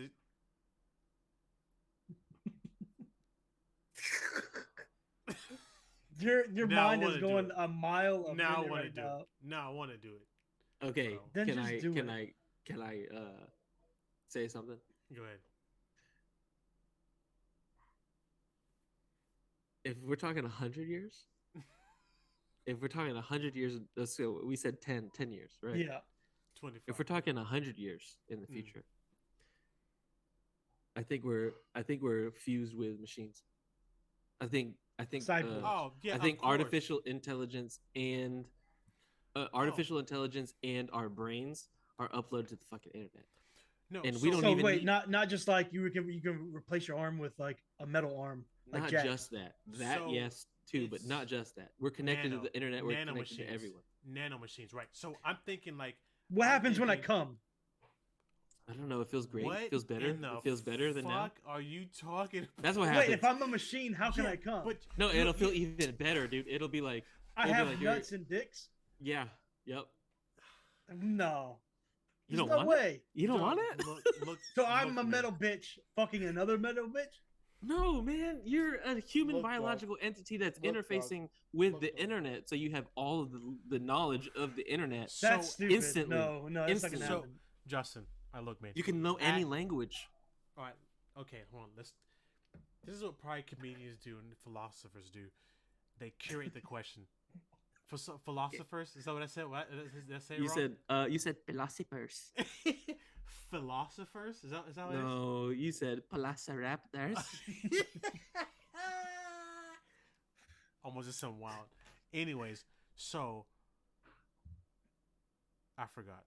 Your Now I mind is wanna do going it. a mile a now I minute want right to do now. it. Now I want to do it. Okay, So, Then can just I do can it. I can I say something? Go ahead. If we're talking 100 years, if we're talking 100 years, so we said 10 years, right? Yeah. 25. If we're talking 100 years in the future, I think we're fused with machines. I think Cyborgs. Oh yeah. I think of course. artificial intelligence and our brains are uploaded to the fucking internet. No, and we don't So even wait, need- not just like you can replace your arm with like a metal arm. Like Not Jack. just that. That So, yes too, but it's not just that. We're connected to the internet. We're nano connected machines. to everyone. Nano machines, right? So I'm thinking like. What I'm happens when I thinking, come? I don't know. It feels great. What It feels better. in the It feels better than now. fuck are you talking about? That's what Wait, happens. if I'm a machine, how can I come? But No, it'll feel even better, dude. It'll be like I it'll be have like you're- nuts and dicks. Yeah. Yep. No. You There's don't no want way. it? You don't want it? Look, So I'm look, a man. metal bitch fucking another metal bitch? No, man. You're a human Look, dog. biological entity that's Look, dog. interfacing with Look, the dog. internet, so you have all of the knowledge of the internet. That's So, stupid. instantly- No, that's not gonna instantly. happen. Justin, I look, man. You can know any language. All right. Okay, hold on. This is what probably comedians do and philosophers do. They curate the question. For philosophers, is that what I said? What did I say wrong? You said philosophers. Philosophers? Is that what it is? No, you said velociraptors. Almost just some wild. Anyways, so I forgot.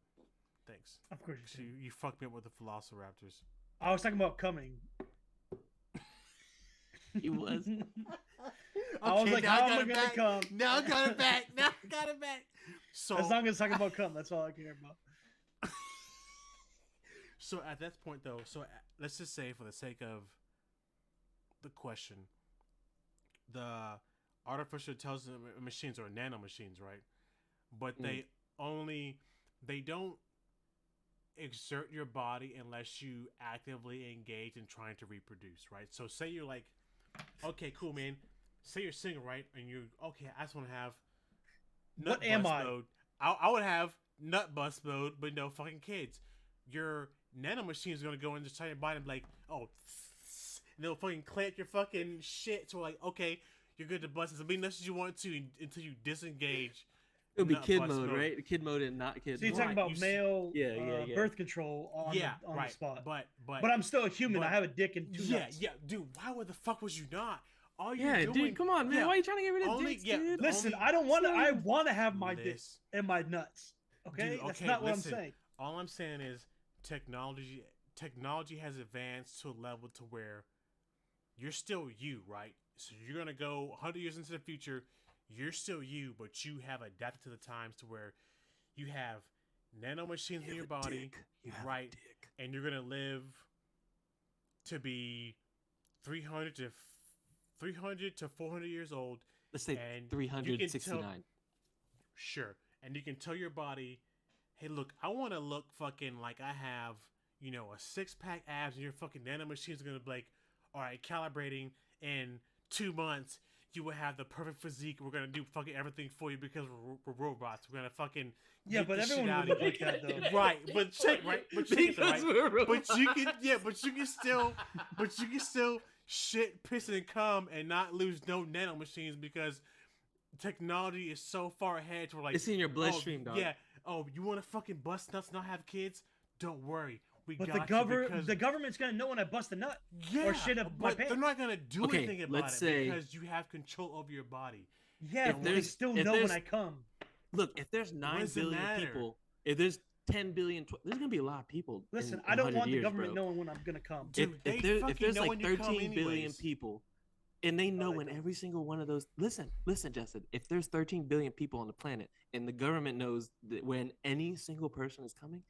Thanks. Of course So you you fucked me up with the Velociraptors. I was talking about coming. He was. I was like, how am I gonna come? Now I got it back. Now I got it back. So As long as it's talking about come, that's all I care about. So at that point, though, let's just say, for the sake of the question, the artificial intelligence machines are nano machines, right? But they don't exert your body unless you actively engage in trying to reproduce, right? So say you're like, okay, cool, man. Say you're single, right? And you're, okay, I just want to have nut What am bust I? mode. I would have nut bust mode, but no fucking kids. Your nano machine is going to go in inside your body and be like, oh, and they'll fucking clamp your fucking shit. So like, okay, You're good to bust as many nuts as you want to until you disengage. It'll be nut kid bust mode, right? Kid mode and not kid So you're mode. talking about male Yeah. birth control on the spot. But I'm still a human. I have a dick and two nuts. Yeah, dude. Why the fuck was you not? All you're doing, dude, come on, man. Why are you trying to get rid of dicks, dude? Listen, I don't want to. I want to have my dick and my nuts. Okay, dude, that's not what I'm saying. All I'm saying is technology has advanced to a level to where you're still you, right? So you're gonna go 100 years into the future. You're still you, but you have adapted to the times to where you have nanomachines in your body, right? And you're gonna live to be 300 to 400 years old. Let's say 369. Sure. And you can tell your body, hey, look, I want to look fucking like I have, a 6-pack abs, and your fucking nanomachines are going to be like, all right, calibrating in 2 months, you will have the perfect physique. We're going to do fucking everything for you because we're robots. We're going to fucking but everyone would look like that, though. Right, but check, right? But you can still shit, piss, and cum and not lose no nanomachines because technology is so far ahead. We're like, it's in your bloodstream, dog. Yeah. Oh, you want to fucking bust nuts, not have kids? Don't worry. The government's gonna know when I bust a nut. Yeah, or shit up my pants. They're not gonna do anything about it because you have control over your body. Yeah, but they still know when I come. Look, if there's 9 billion people, if there's 10 billion, there's gonna be a lot of people. Listen, I don't want the government knowing when I'm gonna come. Dude, if there's like 13 billion people, and they know when every single one of those. Listen, Justin. If there's 13 billion people on the planet, and the government knows that when any single person is coming,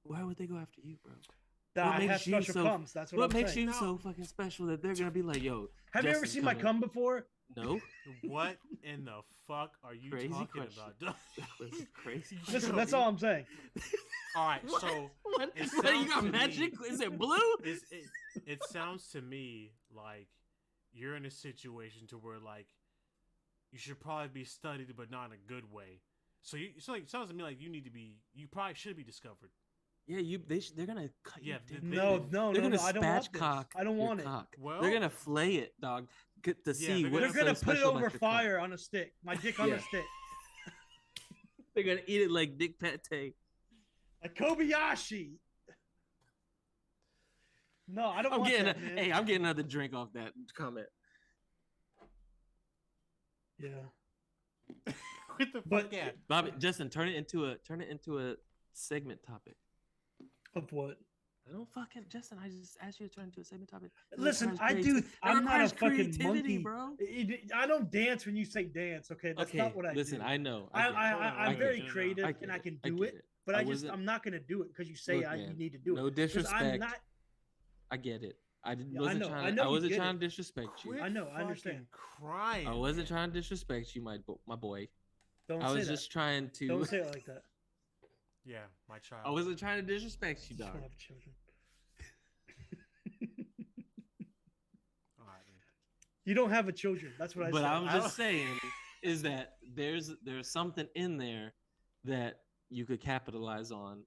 why would they go after you, bro? I have special comes. That's what makes you so fucking special that they're gonna be like, yo? Have you ever seen my cum before? No. What in the fuck are you talking about? That was crazy. Listen, that's all I'm saying. All right, so what you got magic? Is it blue? It sounds to me like you're in a situation to where like you should probably be studied, but not in a good way. So it sounds to me like you probably should be discovered. Yeah, they're gonna cut you. No, I don't want this. I don't want it. Well, they're gonna flay it, dog, to see what. They're gonna put it over fire on a stick. My dick on a stick. They're gonna eat it like dick pate. Like Kobayashi. No, I don't want that, man. Hey, I'm getting another drink off that comment. Yeah. What the fuck? Yeah. Bobby, Justin, turn it into a segment topic. Of what? I don't fucking Justin. I just asked you to turn into a segment topic. Listen, I'm not a fucking monkey, bro. I don't dance when you say dance. Okay, that's not what I do. Listen, I know. I'm very creative and I can do it, but I'm not gonna do it because you say you need to do it. No disrespect. I get it. I wasn't trying to disrespect you. I know. I understand. Crying. I wasn't trying to disrespect you, my boy. Don't I say was that. just trying to. Don't say it like that. Yeah, my child. I wasn't trying to disrespect you, dog. I have children. All right, man. You don't have a children. That's what I said. But I'm just saying is that there's something in there that you could capitalize on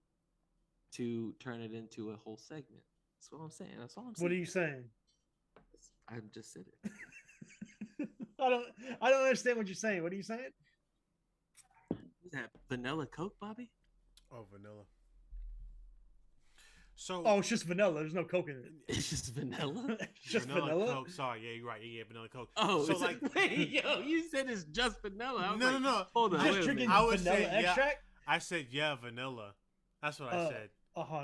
to turn it into a whole segment. That's what I'm saying. That's all I'm saying. What are you saying? I just said it. I don't understand what you're saying. What are you saying? Is that vanilla Coke, Bobby? Oh, vanilla. So. Oh, it's just vanilla. There's no Coke in it. It's just vanilla. It's just vanilla. Coke. Sorry, yeah, you're right. Yeah, vanilla Coke. Oh, so like, wait, yo, you said it's just vanilla. No. Hold on. Just drinking vanilla extract. I said vanilla. That's what I said.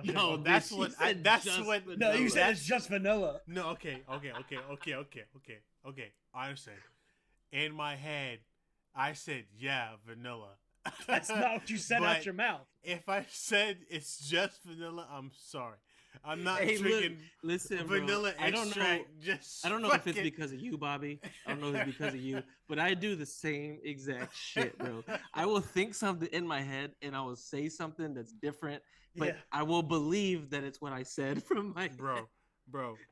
No, that's what. No, you said it's just vanilla. No, okay. I understand. In my head, I said vanilla. That's not what you said out your mouth. If I said it's just vanilla, I'm sorry. I'm not drinking vanilla extract. I don't know if it's because of you, Bobby. I don't know if it's because of you, but I do the same exact shit, bro. I will think something in my head and I will say something that's different, but I will believe that it's what I said from my bro.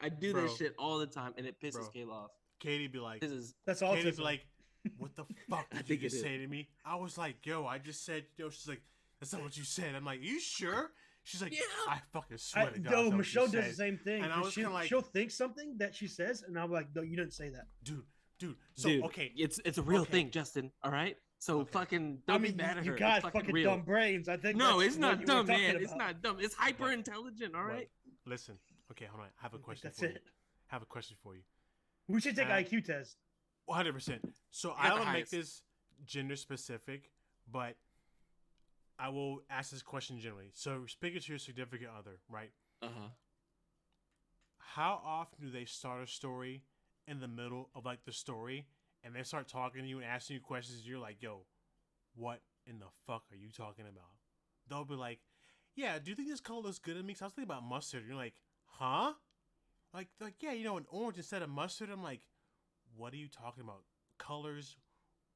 I do this shit all the time and it pisses Kayla off. Katie be like, that's all. Katie be like, what the fuck did you just say to me? I was like, yo, I just said, she's like, that's not what you said. I'm like, you sure? She's like, I fucking swear to God. No, Michelle does the same thing. And I was she'll think something that she says, and I'm like, no, you didn't say that. Dude, dude. So Dude, okay, it's a real okay. thing, Justin. All right. So Okay. fucking don't be mad at you her. got It's fucking fucking real. dumb brains. I think No, that's it's what not you dumb, were talking man. about. It's not dumb. It's hyper intelligent. All right. Listen. Okay, hold on. I have a I think question that's for you. it. I have a question for you. We should take IQ test. 100%. So You I got the don't make highest. this gender specific, but I will ask this question generally. So speaking to your significant other, right? Uh-huh. How often do they start a story in the middle of like the story and they start talking to you and asking you questions? You're like, yo, what in the fuck are you talking about? They'll be like, yeah, do you think this color looks good on me? 'Cause I was thinking about mustard. And you're like, huh? Like, yeah, you know, an orange instead of mustard. I'm like, what are you talking about? Colors?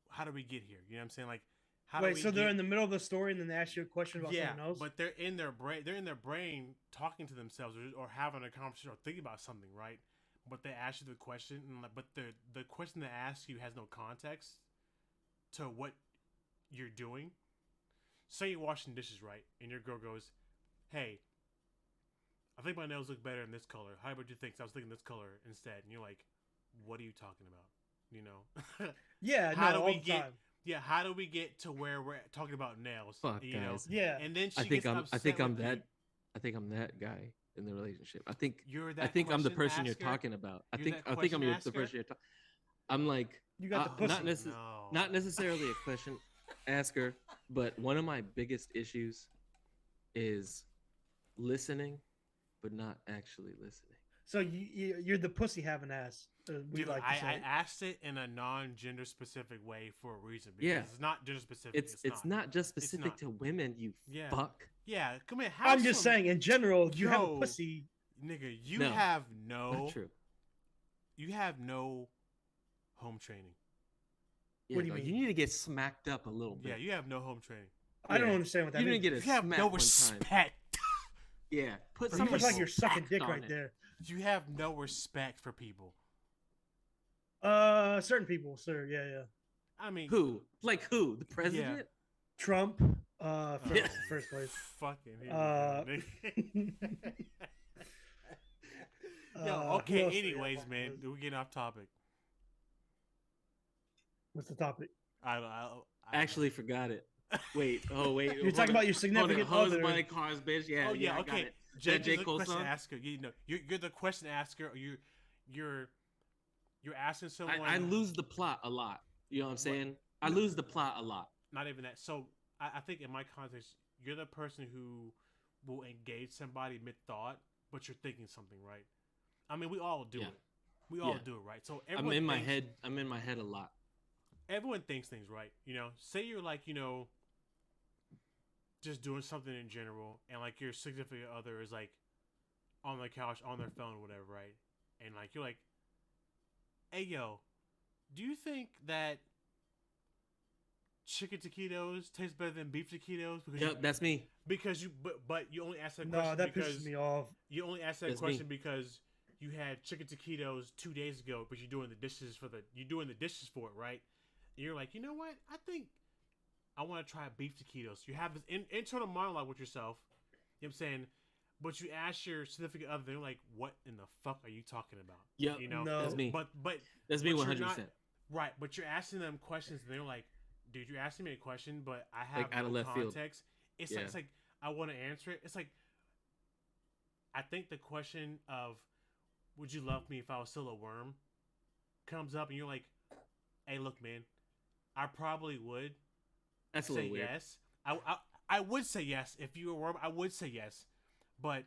How do we get here? You know what I'm saying? Like, how do Wait, we so they're get... in the middle of the story and then they ask you a question about Yeah, something else? but they're in their brain. They're in their brain talking to themselves or having a conversation or thinking about something, right? But they ask you the question, but the question they ask you has no context to what you're doing. Say you're washing dishes, right? And your girl goes, "Hey, I think my nails look better in this color. How about you think? I was thinking this color instead." And you're like, "What are you talking about?" You know? Yeah, How no, do all we the get? time. Yeah, how do we get to where we're talking about nails? Fuck, You know? guys. Yeah. And then she I think gets I'm. upset I think I'm with you. that. I think I'm that guy in the relationship. I think. You're I that think I'm the question person you're asker? talking about. I You're think. that I think I'm question the asker? person you're talking. I'm like. You got the pussy. No. Not necessarily a question asker, but one of my biggest issues is listening, but not actually listening. So you're the pussy having ass. We Dude, like to say. I asked it in a non-gender specific way for a reason because Yeah. it's not gender specific. It's not just specific not. to women. You Yeah. fuck. Yeah, come here. I'm just saying, in general, you have a Yo. pussy. Nigga, you No, have Not true. you have no home training. Yeah, What do you dog, mean? You need to get smacked up a little bit. Yeah, you have no home training. I don't Yeah. understand what that You means. didn't get a You have smack no one time. respect. Yeah, put For some You look like you're sucking respect dick on right it. there. You have no respect for people. Certain people, sir. Yeah, yeah. I mean, Who? Like who? The president? Trump. oh, First place. Fucking here we go, nigga. Yo, who okay. else? Anyways, Yeah, man, we're getting off topic. What's the topic? I Actually forgot it. Wait. Oh wait. You're talking about your significant Hose other. by cars, bitch. Yeah. oh yeah, I okay. got it. Jake J. is the Cole question song? asker. You know, you're the question asker. Or you're asking someone. I lose the plot a lot. You know what I'm saying? I lose the plot a lot. Not even that. So I think in my context, you're the person who will engage somebody mid thought, but you're thinking something, right? I mean, we all do Yeah. it. We all Yeah. do it, right? So I'm everyone in my thinks- head. I'm in my head a lot. Everyone thinks things, right? You know, say you're like, you know, just doing something in general, and like your significant other is like on the couch, on their phone, whatever, right? And like you're like, hey, yo, do you think that chicken taquitos taste better than beef taquitos? Because Yep, that's me. because you, but you only ask that No, question that because pisses me off. you only asked that That's question me. because you had chicken taquitos 2 days ago, but you're doing the dishes for it, right? And you're like, you know what? I think I want to try beef taquitos. You have this internal monologue with yourself. You know what I'm saying? But you ask your significant other, they're like, "What in the fuck are you talking about?" Yep, you know. No. That's me. But That's me but you're 100. not- percent Right, but you're asking them questions, and they're like, "Dude, you're asking me a question, but I have Like, out no of left field. context." It's Yeah. like I want to answer it. It's like I think the question of "Would you love me if I was still a worm?" comes up, and you're like, "Hey, look, man, I probably would That's a say little weird. yes. I would say yes if you were a worm. I would say yes, but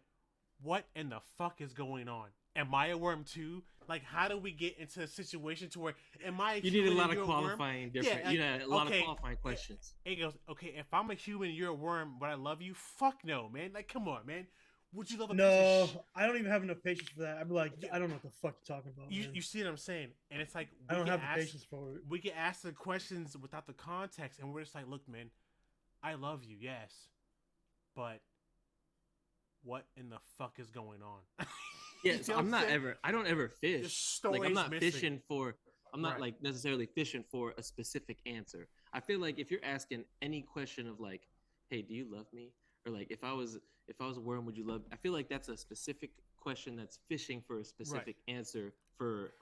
what in the fuck is going on? Am I a worm too? Like, how do we get into a situation to where am I? You need a human lot and of you're a worm? qualifying different. like, you know, a lot okay, of qualifying questions. It goes, okay, if I'm a human and you're a worm, but I love you, fuck no, man. Like, come on, man. Would you love a No, piece of I don't even have enough patience for that. I'm like, I don't know what the fuck you're talking about. You man. see what I'm saying? And it's like I don't get have the asked- patience for it. We get asked the questions without the context, and we're just like, look, man, I love you, yes, but what in the fuck is going on? Yeah, You so know I'm what not saying? ever. I don't ever fish. The Like I'm story's not missing. fishing for. I'm not Right. like necessarily fishing for a specific answer. I feel like if you're asking any question of like, "Hey, do you love me?" or like, "If I was a worm, would you love?" I feel like that's a specific question that's fishing for a specific answer for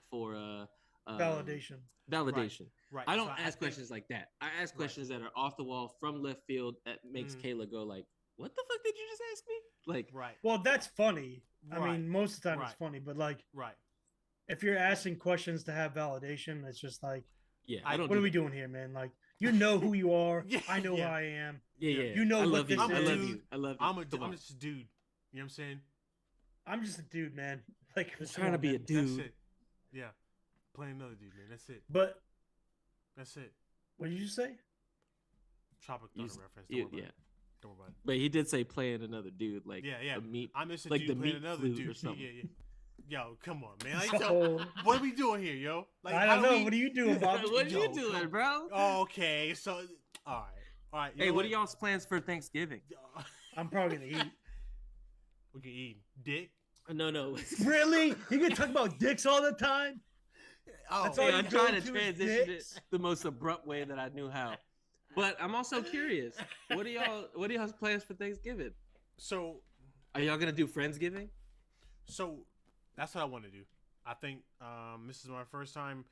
Validation. Validation. Right. I don't So ask think- questions like that. I ask Right. questions that are off the wall from left field that makes Kayla go like, "What the fuck did you just ask me?" Like, Right. Well, that's funny. I Right. mean, most of the time it's Right. funny, but like Right. if you're asking questions to have validation, it's just like, yeah, I don't. what do are we that. doing here, man? Like, you know who you are. Yeah, I know yeah. who I am. Yeah, Yeah. yeah. You know I what love you. this I is. love you. I love you. I'm Come on. just a dude. You know what I'm saying? I'm just a dude, man. Like, I'm come trying to on, be a man. dude. That's it. Yeah. Playing another dude, man. That's it. But That's it. what did you say? Tropic You Thunder s- reference. yeah, Don't worry yeah. about it. Don't worry about it. But he did say playing another dude, like Yeah. a meat, I'm just a like dude the playing meat another flute dude. or something. Yeah. Yo, come on, man. Like, So, what are we doing here, yo? Like, I how don't do know. we- What are you doing, Bob? What are you Yo, doing, come- bro? Okay, so all right. You Hey, know what are y'all's plans for Thanksgiving? I'm probably gonna eat. We can eat dick. No. Really? You can talk about dicks all the time? Oh, That's Hey, all I'm you trying go to to is transition it dicks? the most abrupt way that I knew how. But I'm also curious. What are y'all's plans for Thanksgiving? So Are y'all gonna do Friendsgiving? So that's what I want to do. I think this is my first time.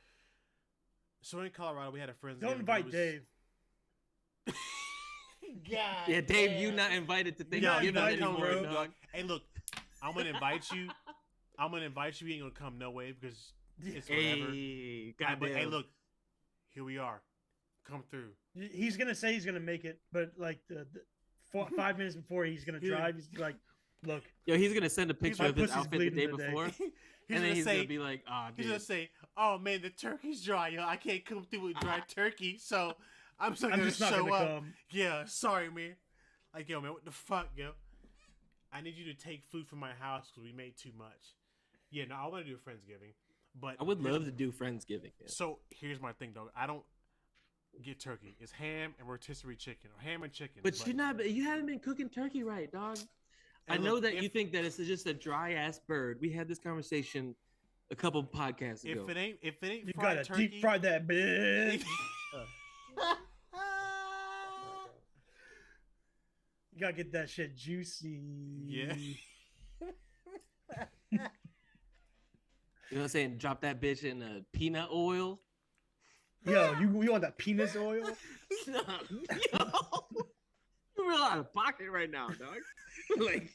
So in Colorado, we had a friends. Don't invite Dave. God. Yeah, Dave, you not invited to You're not Thanksgiving invited, anymore, bro. dog. Hey, look, I'm gonna invite you. I'm gonna invite you. You ain't gonna come no way because it's whatever. Hey, But goddamn. hey, look, here we are. Come through. He's gonna say he's gonna make it, but like the 5 minutes before he's gonna drive, he's like, "Look, Yo, he's gonna send a picture my of his pussy's outfit the bleeding day today." before, He's and gonna then he's say, gonna be like, "Ah, he's dude." gonna say, "Oh man, the turkey's dry, yo. I can't come through with dry turkey, so I'm still I'm gonna just not show gonna up." come." Yeah, sorry, man. Like, yo, man, what the fuck, yo? I need you to take food from my house because we made too much. Yeah, no, I want to do a Friendsgiving, but I would love to do Friendsgiving. Yeah. So here's my thing, dog. I don't get turkey. It's ham and rotisserie chicken, or ham and chicken. But you haven't been cooking turkey right, dog. I And know look, that if- you think that it's just a dry ass bird. We had this conversation a couple podcasts ago. If it ain't You fried gotta turkey, deep fry that bitch. You gotta get that shit juicy. Yeah. You know what I'm saying? Drop that bitch in peanut oil. Yo, you want that penis oil? Yo, you're real out of pocket right now, dog. Like,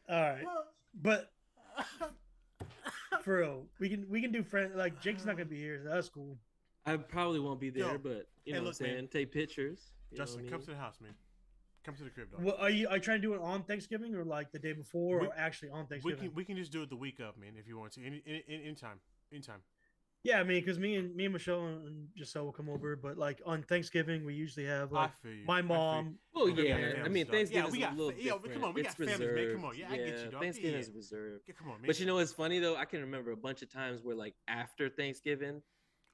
All right, but for real, we can do friend. Like Jake's not gonna be here, so that's cool. I probably won't be there, Yo, but you hey, know look, what I'm saying? man. Take pictures. You know Justin, what I come mean? to the house, man. Come to the crib, dog. What are you trying to do it on Thanksgiving or like the day before, We- or actually on we Thanksgiving? can just do it the week of, man, if you want to. Anytime. Yeah, I mean, because me and Michelle and Giselle will come over, but like on Thanksgiving we usually have I like feel you. my I feel you. mom. Well, We got yeah. families, I mean, dog. Thanksgiving Yeah, we is a got little fa- yo, different. come on, we It's got families, man. reserved. Come on, yeah, I get you, dog. Thanksgiving Yeah. is reserved. Yeah, come on, man. But you know what's funny though? I can remember a bunch of times where like after Thanksgiving,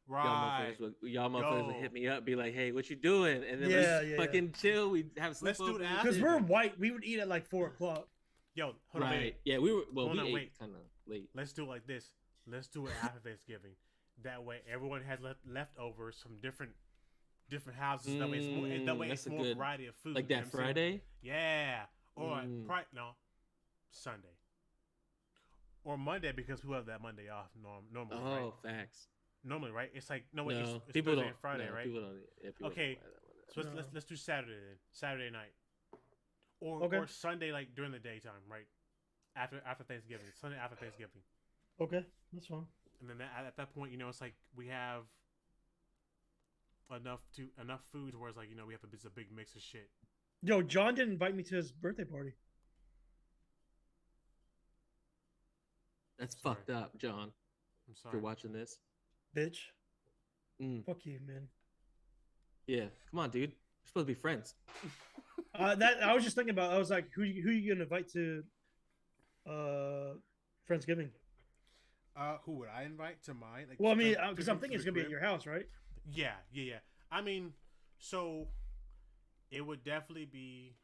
right? y'all motherfuckers would Yo. hit me up, be like, "Hey, what you doing?" And then Yeah, let's yeah. fucking chill. We have Let's do it sleepovers. after. Because we're white, we would eat at like 4:00. Yo, hold on, Right? wait. Yeah, we were. Well, Hold we on, ate wait. kind of late. Let's do it like this. Let's do it after Thanksgiving. That way, everyone has leftovers from different houses. That way, That's it's a more good- variety of food. Like you know that what I'm saying? Friday. Yeah. Or Mm. no, Sunday. Or Monday because we have that Monday off normally. Oh, Right? facts. Normally, right? It's like no, wait, No, it's people Thursday don't. and Friday, no, right? People don't. Yeah, people Okay, Don't buy that one. So No. let's do Saturday then. Saturday night. Okay. Or Sunday like during the daytime, right? After Thanksgiving. Sunday after Thanksgiving. Okay, that's fine. And then at that point, it's like we have enough food where it's like, we have it's a big mix of shit. Yo, John didn't invite me to his birthday party. That's Sorry. fucked up, John. I'm If sorry. you're watching this, Bitch. Mm. Fuck you, man. Yeah, come on, dude. We're supposed to be friends. That I was just thinking about. I was like, who you gonna invite to Friendsgiving? Who would I invite to mine? Like, Well, I mean, to because I'm come thinking to it's the gonna be at crib? your house, right? Yeah. I mean, so it would definitely be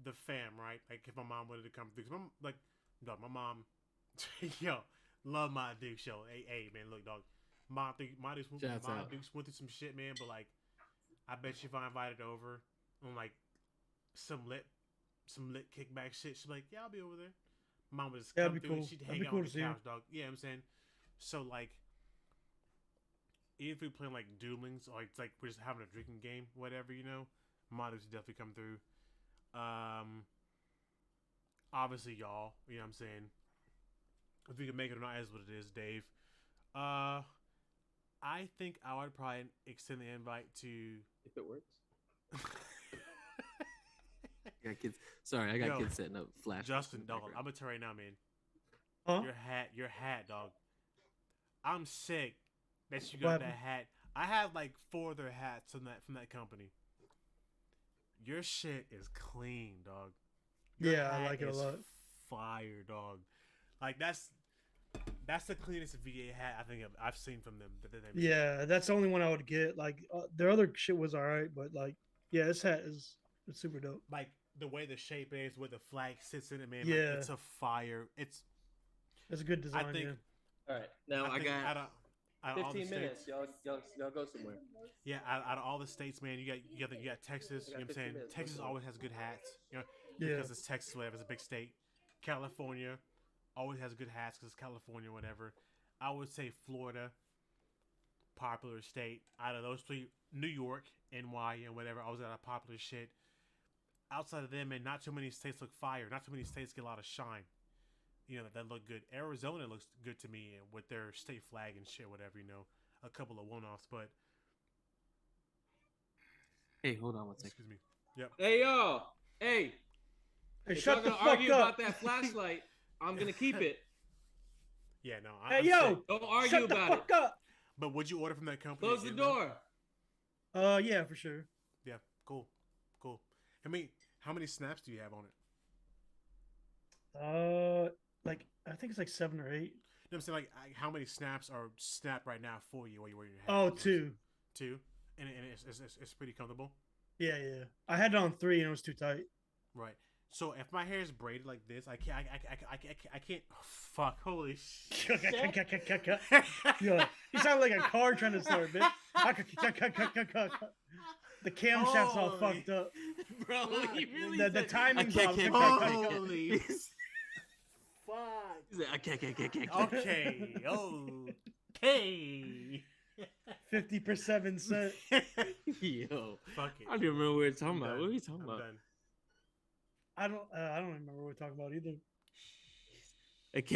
the fam, right? Like if my mom wanted to come through, 'cause dog, my mom, yo, love my Duke show. Hey, man, look, dog, my Dukes went Shouts out. through some shit, man. But like, I bet you if I invited over on like some lit kickback shit, she'd be like, yeah, I'll be over there. Mom would just Yeah, come that'd be through. cool. She'd That'd hang be out cool on to the see her. couch, dog. Yeah, you know what I'm saying. So like, even if we playing like duelings or it's like we're just having a drinking game, whatever, you know, mom would definitely come through. Obviously y'all, you know what I'm saying. If we can make it or not, is what it is, Dave. I think I would probably extend the invite to. If it works. I got kids. Sorry, I got kids setting up flash. Justin, dog, I'm gonna tell you right now, man. Huh? Your hat, dog. I'm sick that you got that hat. I have like 4 other hats from that company. Your shit is clean, dog. Your I like it a lot. Fire, dog. Like that's the cleanest VA hat I think I've seen from them. Yeah, that's the only one I would get. Like their other shit was alright, but like, yeah, this hat it's super dope. Like the way the shape is, where the flag sits in it, man. Yeah, like, it's a fire. It's a good design. I think. Yeah. All right, now I got out 15 minutes. Y'all go somewhere. Yeah, out of all the states, man, you got Texas. You know what I'm saying? Texas always has good hats. You know, because it's Texas, whatever. It's a big state. California always has good hats because it's California, whatever. I would say Florida, popular state. Out of those 3, New York, NY, and whatever, always got a popular shit. Outside of them, and not too many states look fire. Not too many states get a lot of shine. You know, that look good. Arizona looks good to me with their state flag and shit, whatever, you know. A couple of one-offs, but... Hey, hold on one second. Excuse me. Yep. Hey, y'all. Hey, shut the fuck fuck argue up. about that flashlight, I'm going to keep it. Yeah, no. Hey, I'm yo. sick. Don't argue Shut about the fuck up. But would you order from that company? Close the door. Yeah, for sure. Yeah, cool. How many snaps do you have on it? Like I think it's like 7 or 8. You know what I'm saying? Like, how many snaps are snapped right now for you while you're wearing your hat? Oh, 2. 2? And it's pretty comfortable? Yeah. I had it on 3 and it was too tight. Right. So if my hair is braided like this, I can't. Oh, fuck! Holy shit! Yo, you sound like a car trying to start, bitch. The camshaft's all fucked up, bro. He really the timing's can't. Holy fuck! Okay. Okay. 50% cent. Yo, Fuck it. I don't even remember what we're talking about. What are we talking about? Done. I don't remember what we're talking about either. That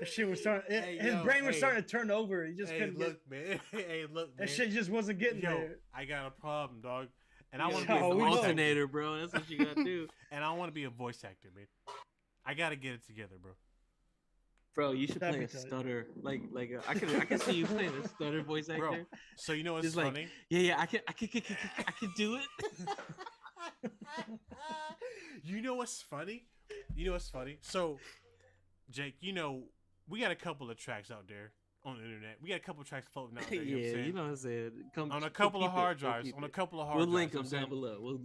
shit was starting. His brain was starting to turn over. He just couldn't look, man. Hey, look, man. That shit just wasn't getting there. I got a problem, dog. And I I want want to to be be a an voice alternator, bro. That's what you gotta do. And I want to be a voice actor, man. I gotta get it together, bro. Bro, you should That'd play a be tight. stutter. I can see you playing a stutter voice actor. Bro, so you know what's Just like, funny? yeah, I can do it. You know what's funny? So, Jake, you know, we got a couple of tracks out there on the internet. We got a couple of tracks floating out there. You know what I'm saying? On a couple of hard drives. We'll link them down below.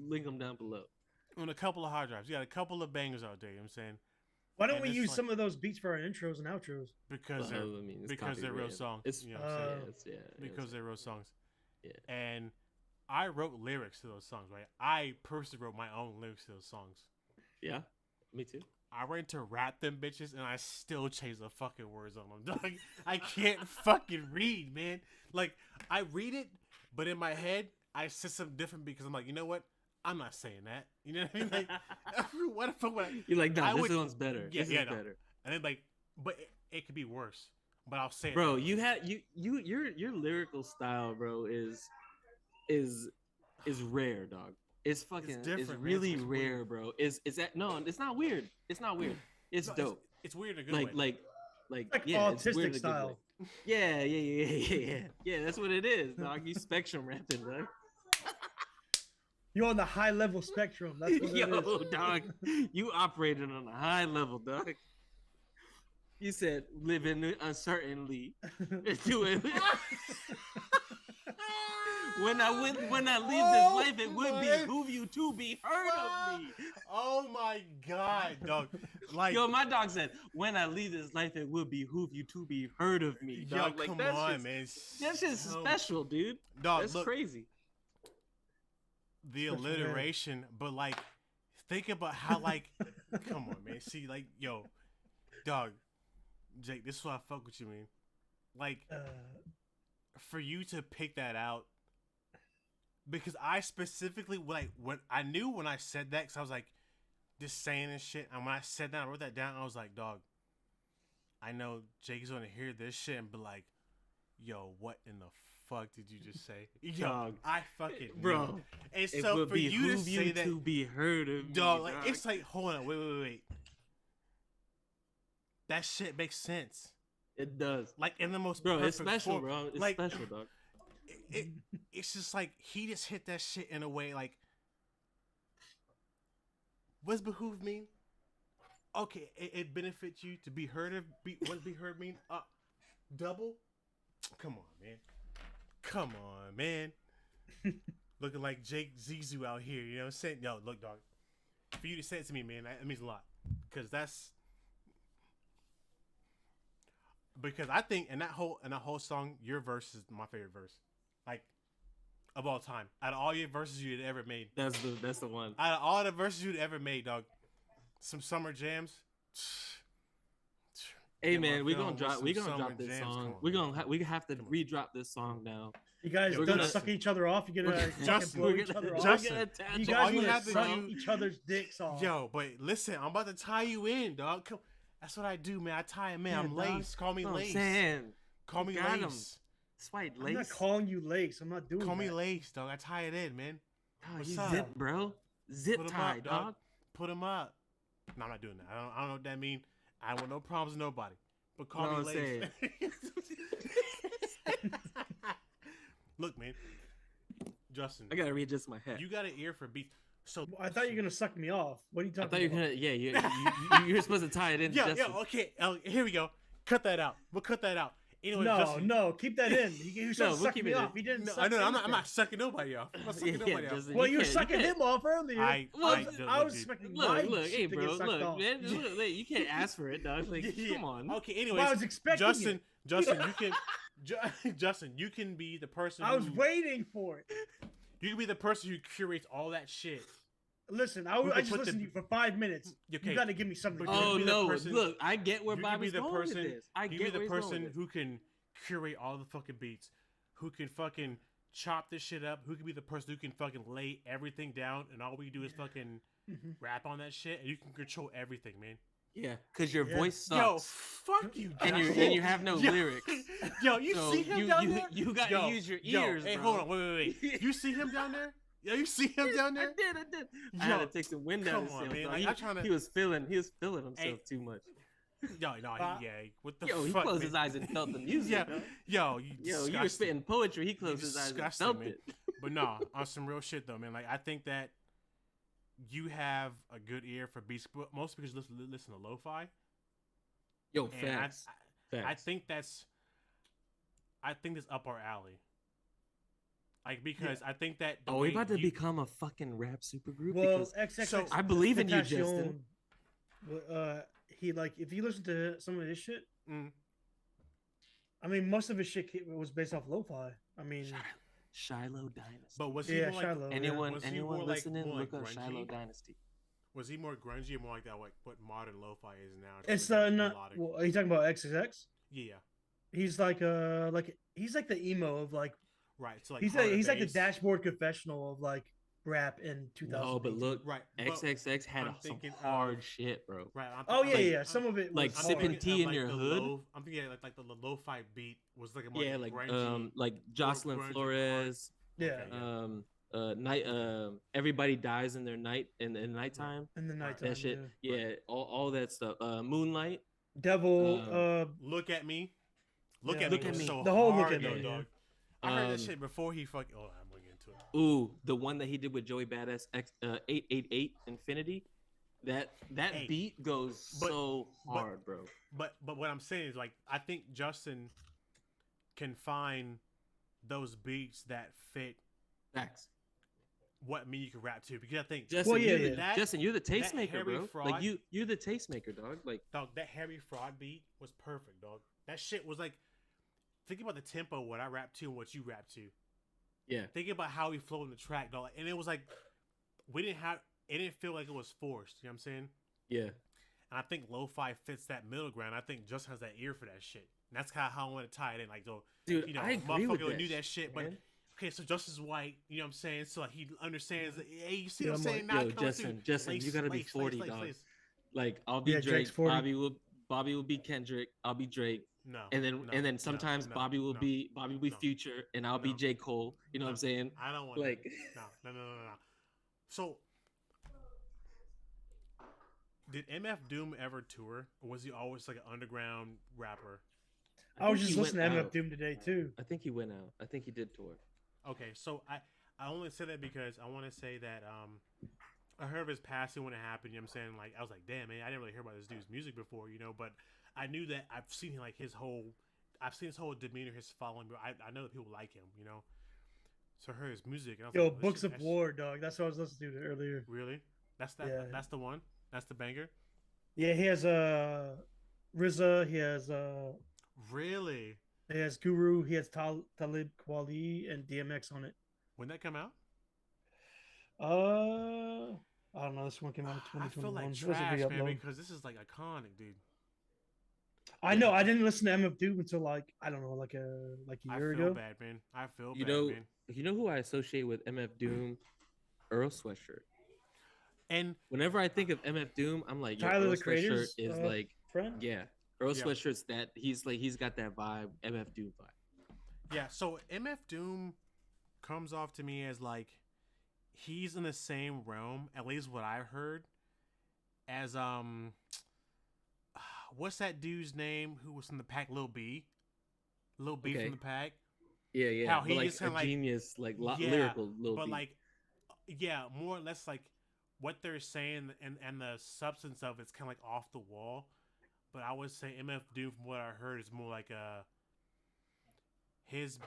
On a couple of hard drives. You got a couple of bangers out there, you know what I'm saying? Why don't we use some of those beats for our intros and outros? Because they're real songs. You know what I'm saying? Because they're real songs. Yeah. And I wrote lyrics to those songs, right? I personally wrote my own lyrics to those songs. Yeah, me too. I went to rap them bitches, and I still change the fucking words on them, dog. I can't fucking read, man. Like, I read it, but in my head, I said something different because I'm like, you know what? I'm not saying that. You know what I mean? Like, what the fuck would I... You're like, no, this one's better. Yeah, this is no. better. And then, like, but it could be worse. But I'll say it. Bro, your lyrical style, bro, is rare, dog. It's fucking, it's really rare, bro. It's not weird. It's not weird. It's no, dope. It's weird in a good way. Like yeah, autistic it's weird style. Yeah. That's what it is, dog. You spectrum rapping, dog. You're on the high level spectrum. That's what it is. Dog. You operated on a high level, dog. You said living uncertainly. Do it. When I leave this life, it would behoove you to be heard of me. Oh my god, dog! Like, yo, my dog said, "When I leave this life, it would behoove you to be heard of me." Dog. Yo, like, come on, man. That's just special, dude. Dog, that's look, crazy. the alliteration, but like, think about how like, come on, man. See, like, yo, dog, Jake, this is why I fuck with you, man. Like, for you to pick that out, because I specifically like when I said that, because I was like, just saying this shit, and when I said that, I wrote that down. I was like, dog, I know Jake's gonna hear this shit and be like, yo, what in the fuck did you just say? Yo, dog, I fucking bro. knew. And It so would for you to behoove say that, to be heard of, dog, me, like dog. it's like, hold on, wait. That shit makes sense. It does, Like in the most bro. perfect It's special, form. bro. It's like, special, dog. It's just like he just hit that shit in a way like, what's behoove mean? Okay, it benefits you to be heard of. What does be heard mean? Double. Come on, man. Looking like Jake Zizou out here. You know what I'm saying? Yo, look, dog. For you to say it to me, man, that means a lot. Because I think in that whole song, your verse is my favorite verse, like, of all time. Out of all your verses you'd ever made, That's the one. out of all the verses you'd ever made, dog, some summer jams. Hey Get my man, we film gonna with drop some summer this jams. song. Come on, We have to re-drop this song now. You guys Yo, done gonna- sucking each other off. You gonna Justin, blow we're each gonna- other off. Justin, You so guys all you gonna have to suck do- each other's dicks off. Yo, but listen, I'm about to tie you in, dog. Come, that's what I do, man. I tie him in. Yeah, I'm dog. Lace. Call me You know what I'm Lace. saying? Call me got him. Lace. It's white I'm not lace. calling you lace. I'm not doing Call me that. Lace, dog. I tie it in, man. Oh, What's you up? zip, bro. Zip Put 'em tie, up, dog. Put him up. No, I'm not doing that. I don't know what that means. I want no problems with nobody. But call Know me what I'm Lace. Look, man. Justin, I gotta readjust my hat. you got an ear for beats. So I thought you were gonna suck me off. What are you I talking thought you were about? gonna. You're supposed to tie it in. yeah, Justin. okay. Here we go. Cut that out. We'll cut that out. Anyway, No, Justin, no, keep that in. You No, no, we'll suck keep me it in. off. He didn't. No, suck I know. I'm anything. not sucking nobody off. I'm not sucking Yeah, nobody off. Justin, Well, you were can't- sucking can't- him off earlier. I I look, was dude. expecting my Look, hey, shit to bro, get sucked look, off. man, look, you can't ask for it, dog. Like, Yeah. come on. Okay. Anyways, Well, I was expecting Justin, it. Justin, you can. Justin, you can be the person. I was who, waiting for it. You can be the person who curates all that shit. Listen, Who can I just put listened the- to you for 5 minutes. Okay. You got to give me something. But to you Oh be the no! person- Look, I get where You can be Bobby's the going person. with this. I You get can be where the he's going person with who can curate all the fucking beats, who can fucking chop this shit up, who can be the person who can fucking lay everything down, and all we do is fucking Mhm. rap on that shit, and you can control everything, man. Yeah, because your Yeah. voice Yo, sucks. fuck you, and Justin. you have no Yo. lyrics. Yo, you So see him you down there? you gotta Yo, use your yo, ears. Hey, bro. hold on, wait. You see him down there? Yo, you see him down there? I did. I had to take some wind out of come on, his man. sails. Like, He, I'm trying to- he was feeling himself Hey. too much. Yo, no, yeah. What the Yo, he fuck? closed man? his eyes and felt the music. Yeah, bro. yo, you Yo, you were disgusting. spitting poetry. He closed his eyes and disgusting, felt man. it. But no, on some real shit though, man. Like I think that you have a good ear for beats. But most because listen to lo-fi. Yo, And facts. I think that's up our alley. Like because I think that. the Oh, we way about to you- become a fucking rap supergroup Well, because XXX. So, I believe in you, Justin. He like if you listen to some of his shit. Mm. I mean, most of his shit was based off lo-fi. I mean, Shiloh Dynasty. But was he yeah, more like? Shiloh. anyone Was he anyone more like- listening, more like look up grungy? Shiloh Dynasty. Was he more grungy or more like that? Like what modern lo-fi is now? It's Like not. melodic? Well, are you talking about XXX? Yeah. He's like he's like the emo of like Right. So like he's harder like the bass. dashboard confessional of like rap in 2000. No, but look, Right. but- XXX had I'm some thinking hard of- shit, bro. Right. Oh yeah, like- yeah. Some of it like was sipping hard. tea in your hood? I'm thinking like the lo-fi beat was like a more Yeah, like grungy. Jocelyn grungy Flores, Yeah, Okay. night everybody dies in their nighttime. in the nighttime. That shit, yeah. yeah, all that stuff. Moonlight. Devil. Look at me. Look Yeah, at Look me. at was me. So The whole hard, Look at though, Me, yeah. dog. I heard that Um, shit before he fucking. Oh, I'm gonna get into it. Ooh, the one that he did with Joey Badass 888 Infinity. That Hey, beat goes but- so but- hard, bro. But what I'm saying is like I think Justin can find those beats that fit Facts. what me you can rap to because I think Justin, Well, yeah, you're, yeah. The, That- Justin, you're the that tastemaker, Harry bro. Fraud- Like you're the tastemaker, dog. Like dog that Harry Fraud beat was perfect, dog. That shit was like think about the tempo what I rap to and what you rap to. Yeah. Thinking about how he flowed in the track, dog, and it was like it didn't feel like it was forced. You know what I'm saying? Yeah. And I think lo-fi fits that middle ground. I think Justin has that ear for that shit. And that's kind of how I want to tie it in. Like, though, Dude, you know, I agree with motherfucker that knew that shit, but man. okay, so Justin's white. You know what I'm saying? So like, he understands. That, hey, you see Yeah, what I'm I'm saying? like, Now Yo, coming Justin, through. Justin, Lace, you gotta be lace, 40, lace, lace, dog. lace. Like, I'll be Yeah, Drake's Drake. 40. Bobby will be Kendrick. I'll be Drake. No, And no, then sometimes no, Bobby will no, be no, Future, and I'll be no, J. Cole. You know what no. I'm saying? I don't want Like, that. No, no, no, no, no. So, did MF Doom ever tour, or was he always like an underground rapper? I was think he just went listening to MF out. Doom today too. I think he went out. I think he did tour. Okay, so I only say that because I want to say that I heard of his passing when it happened. You know what I'm saying? Like, I was like, damn, man, I didn't really hear about this dude's music before, you know. But I knew that I've seen I've seen his whole demeanor, his following. But I know that people like him, you know. So I heard his music, and I was Yo, like, oh, Books of War, dog. That's what I was listening to earlier. really? Yeah, That's the one. That's the banger. yeah. He has RZA. Really? He has Guru. He has Talib Kweli and DMX on it. When that come out? I don't know. This one came out in I feel like 2021. It was a trash, man, re-upload. because this is like iconic, dude. I Yeah. know. I didn't listen to MF Doom until like I don't know, like a I year feel ago. bad, man. I feel You bad, know, man. you know who I associate with MF Doom? Earl Sweatshirt. And Whenever I think of MF Doom, I'm like, yo, Tyler Earl the Sweatshirt Creator's is like, friend. yeah, Earl Yeah. Sweatshirt's that he's got that vibe, MF Doom vibe. yeah, so MF Doom comes off to me as like he's in the same realm, at least what I heard, as what's that dude's name who was from the pack? Lil B. Lil B Okay. from the pack. Yeah, yeah. How But he like is a kinda like- genius, like Yeah, lyrical Lil but B. like yeah, more or less like what they're saying and the substance of it's kind of like off the wall. But I would say MF Doom, from what I heard, is more like a his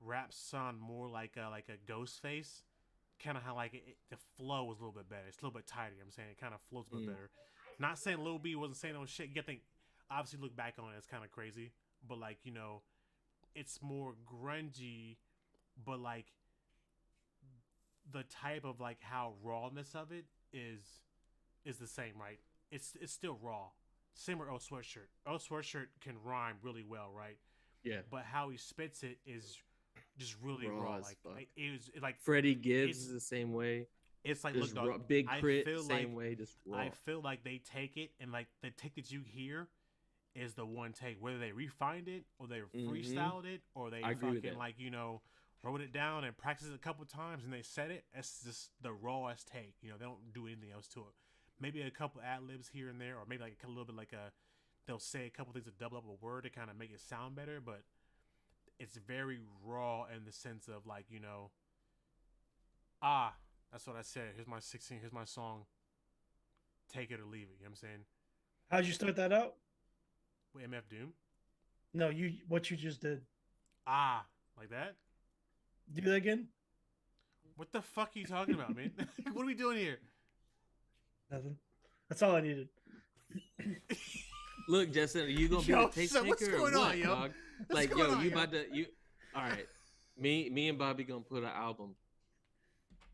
raps sound more like a Ghostface, kind of how like the flow is a little bit better. It's a little bit tighter. I'm saying it kind of flows a bit better. Not saying Lil B wasn't saying no shit. You gotta think, obviously look back on it, it's kind of crazy, but like, you know, it's more grungy, but like the type of like how rawness of it is the same, right? It's still raw. Same with Earl Sweatshirt. Earl Sweatshirt can rhyme really well, right? Yeah. But how he spits it is just really raw. As Like fuck. it was like Freddie Gibbs it's- is the same way. it's like Just look, dog, Big I Crit, feel same like way, just raw. I feel like they take it and like the take that you hear is the one take. Whether they refined it or they freestyled it or they I agree with fucking that. like, you know, wrote it down and practiced it a couple times and they said it. That's just the rawest take. You know, they don't do anything else to it. Maybe a couple ad libs here and there, or maybe like a little bit like they'll say a couple things to double up a word to kind of make it sound better, but it's very raw in the sense of like, you know, that's what I said. Here's my 16. Here's my song. Take it or leave it. You know what I'm saying? How'd you start that out? With MF Doom. No, what you just did. Like that? Do that again. What the fuck are you talking about, man? What are we doing here? Nothing. That's all I needed. Look, Justin, are you gonna be Yo, the taste son, what's maker or going what, on, yo? dog? What's Like, going yo, on, you yo? about to you? All right, me and Bobby gonna put an album.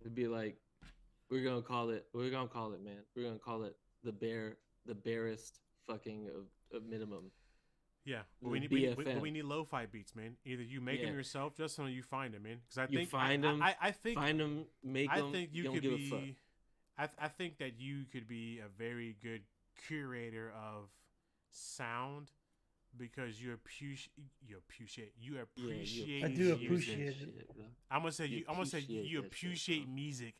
It'd be like, we're gonna call it, man. We're gonna call it the barest fucking of minimum. Yeah, but The we need BFM. we need lo-fi beats, man. Either you make them Yeah. yourself, Justin, or you find them, man. Because I You think find them, I think find them, make I them. think you don't could give a fuck. be. I think that you could be a very good curator of sound because you appreciate Yeah, I do music. appreciate it. shit, bro. I'm gonna say You you appreciate that shit, appreciate bro. music.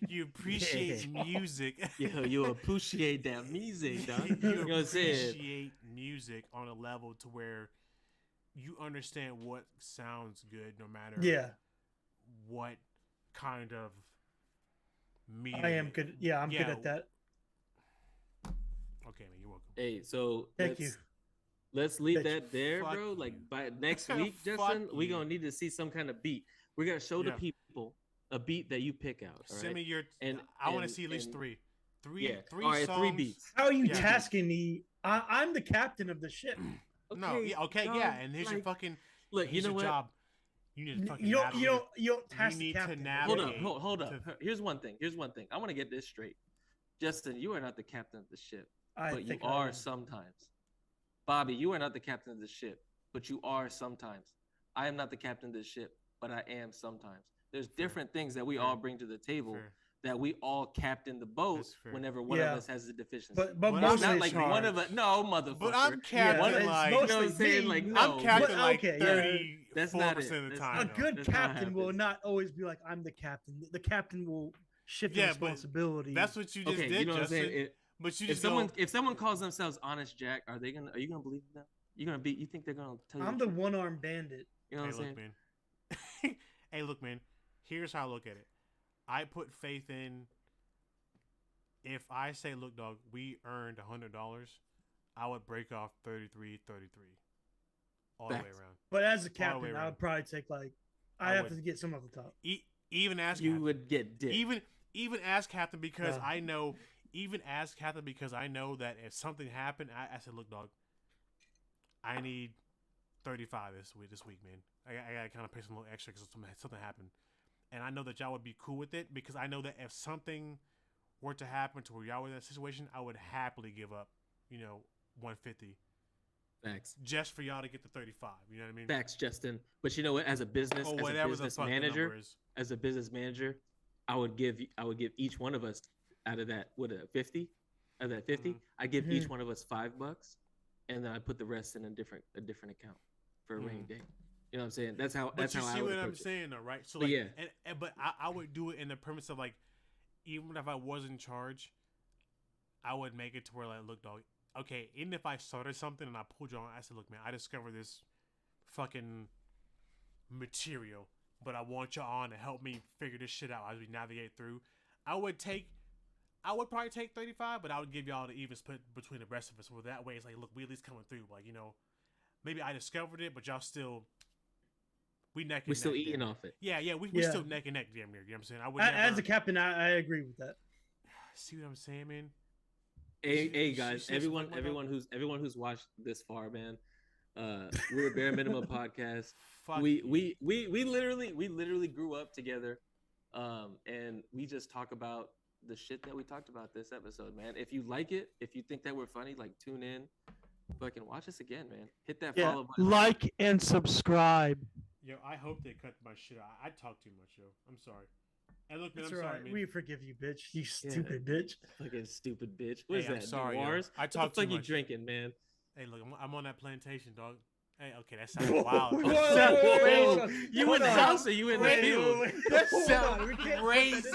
You appreciate music. Yo, you appreciate that music, dog. You You know what I'm saying? appreciate music on a level to where you understand what sounds good, no matter Yeah, what kind of media. I am good. Yeah, I'm good at that. Okay, man, you're welcome. Hey, so Thank you. let's leave Bitch. that there, Fuck bro. you. Like by next Fuck week, Justin, we you. gonna need to see some kind of beat. We're gonna show the Yeah. people a beat that you pick out. All Send right? me your. And- I want to and- see at least and- three. Yeah. Three All right, songs. 3 beats. How are you Yeah. tasking me? I'm the captain of the ship. No, yeah, okay, dog, yeah, and here's your like, fucking. Look, you here's know your what? job. You need to fucking You don't navigate. task You the need to captain. navigate. Hold up. Here's one thing. I want to get this straight. Justin, you are not the captain of the ship, but you are sometimes. Bobby, you are not the captain of the ship, but you are sometimes. I am not the captain of the ship, but I am sometimes. There's different things that we all bring to the table that we all captain the boat whenever one of us has a deficiency. But it's not like one of us. No, motherfucker. But I'm captain like you know what I'm saying? Like no, I'm captain like 30. That's not it. Of the time. A good captain will not always be like, I'm the captain. The captain will shift the responsibility. That's what you just did. You know what I'm saying? But you just if someone calls themselves Honest Jack, are you gonna believe them? You think they're gonna tell you? I'm the one-armed bandit. You know what I'm saying? Man. Hey, look, man. Here's how I look at it. I put faith in. If I say, look, dog, we earned $100, I would break off 33 all the way around. But as a captain, I would probably take I have to get some off the top. Even as you captain, would get dick. Even as captain because I know. Even as captain because I know that if something happened, I said, look, dog, I need 35 this week, man. I gotta kind of pay some little extra because something happened, and I know that y'all would be cool with it because I know that if something were to happen to where y'all were in that situation, I would happily give up, $150. Facts. Just for y'all to get the 35. You know what I mean? Facts, Justin. But you know what? As a business manager, I would give each one of us out of that 50. Out of that 50, I give each one of us $5, and then I put the rest in a different account for a rainy day. You know what I'm saying? That's how. But that's how I would approach it. Saying, though, right? So, but I would do it in the premise of even if I was in charge, I would make it to where look, dog. Okay, even if I started something and I pulled you on, I said, look, man, I discovered this fucking material, but I want you on to help me figure this shit out as we navigate through. I would probably take 35, but I would give y'all the even split between the rest of us. Where that way, it's look, we at least coming through. Maybe I discovered it, but y'all still. We're still eating off it. Yeah, we still neck and neck, damn near. You know what I'm saying? As a captain, I agree with that. See what I'm saying, man? Hey guys, everyone who's watched this far, man. We're a Bare Minimum podcast. We literally grew up together, and we just talk about the shit that we talked about this episode, man. If you like it, if you think that we're funny, tune in, fucking watch us again, man. Hit that follow button, like and subscribe. Yo, I hope they cut my shit out. I talk too much, yo. I'm sorry. Hey, look, man, I'm right. sorry, man. We forgive you, bitch. You stupid bitch. Fucking stupid bitch. What is that? I'm sorry, Wars? I talk too much. What the fuck you drinking, man? Hey, look, I'm on that plantation, dog. Hey, okay, that sounds wild. You in the house or you in the field? That sounds crazy.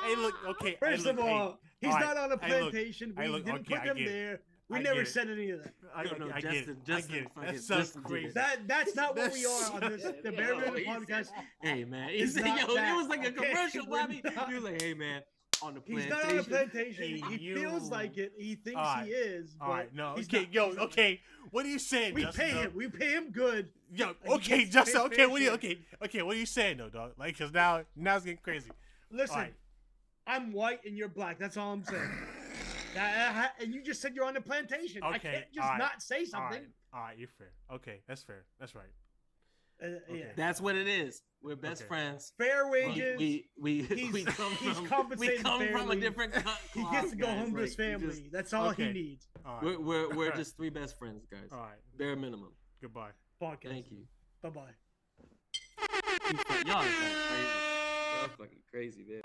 Hey, look, okay. First of all, he's not on a plantation. We didn't put him there. We never said any of that. I get it. That sounds crazy. That's not what we are on this. The Bare Minimum podcast. Hey, man. He said, it was like a commercial, Bobby. He was like, hey, man. On the plantation. He's not on a plantation. He feels like it. He thinks he is. But all right, no. Okay, What are you saying, we Justin? Pay him. We pay him good. Yo, okay, Justin. Okay, what are you? Okay, what are you saying, though, dog? Because now it's getting crazy. Listen, I'm white and you're black. That's all I'm saying. And you just said you're on the plantation. Okay, I can't just not say something. All right, you're fair. Okay, that's fair. That's right. Yeah. That's what it is. We're best friends. Fair wages. We come from a different. He gets to go home to his family. That's all he needs. All right. We're just three best friends, guys. All right. Bare minimum. Goodbye. Podcast. Thank you. Bye-bye. Y'all are crazy. Y'all fucking crazy, man.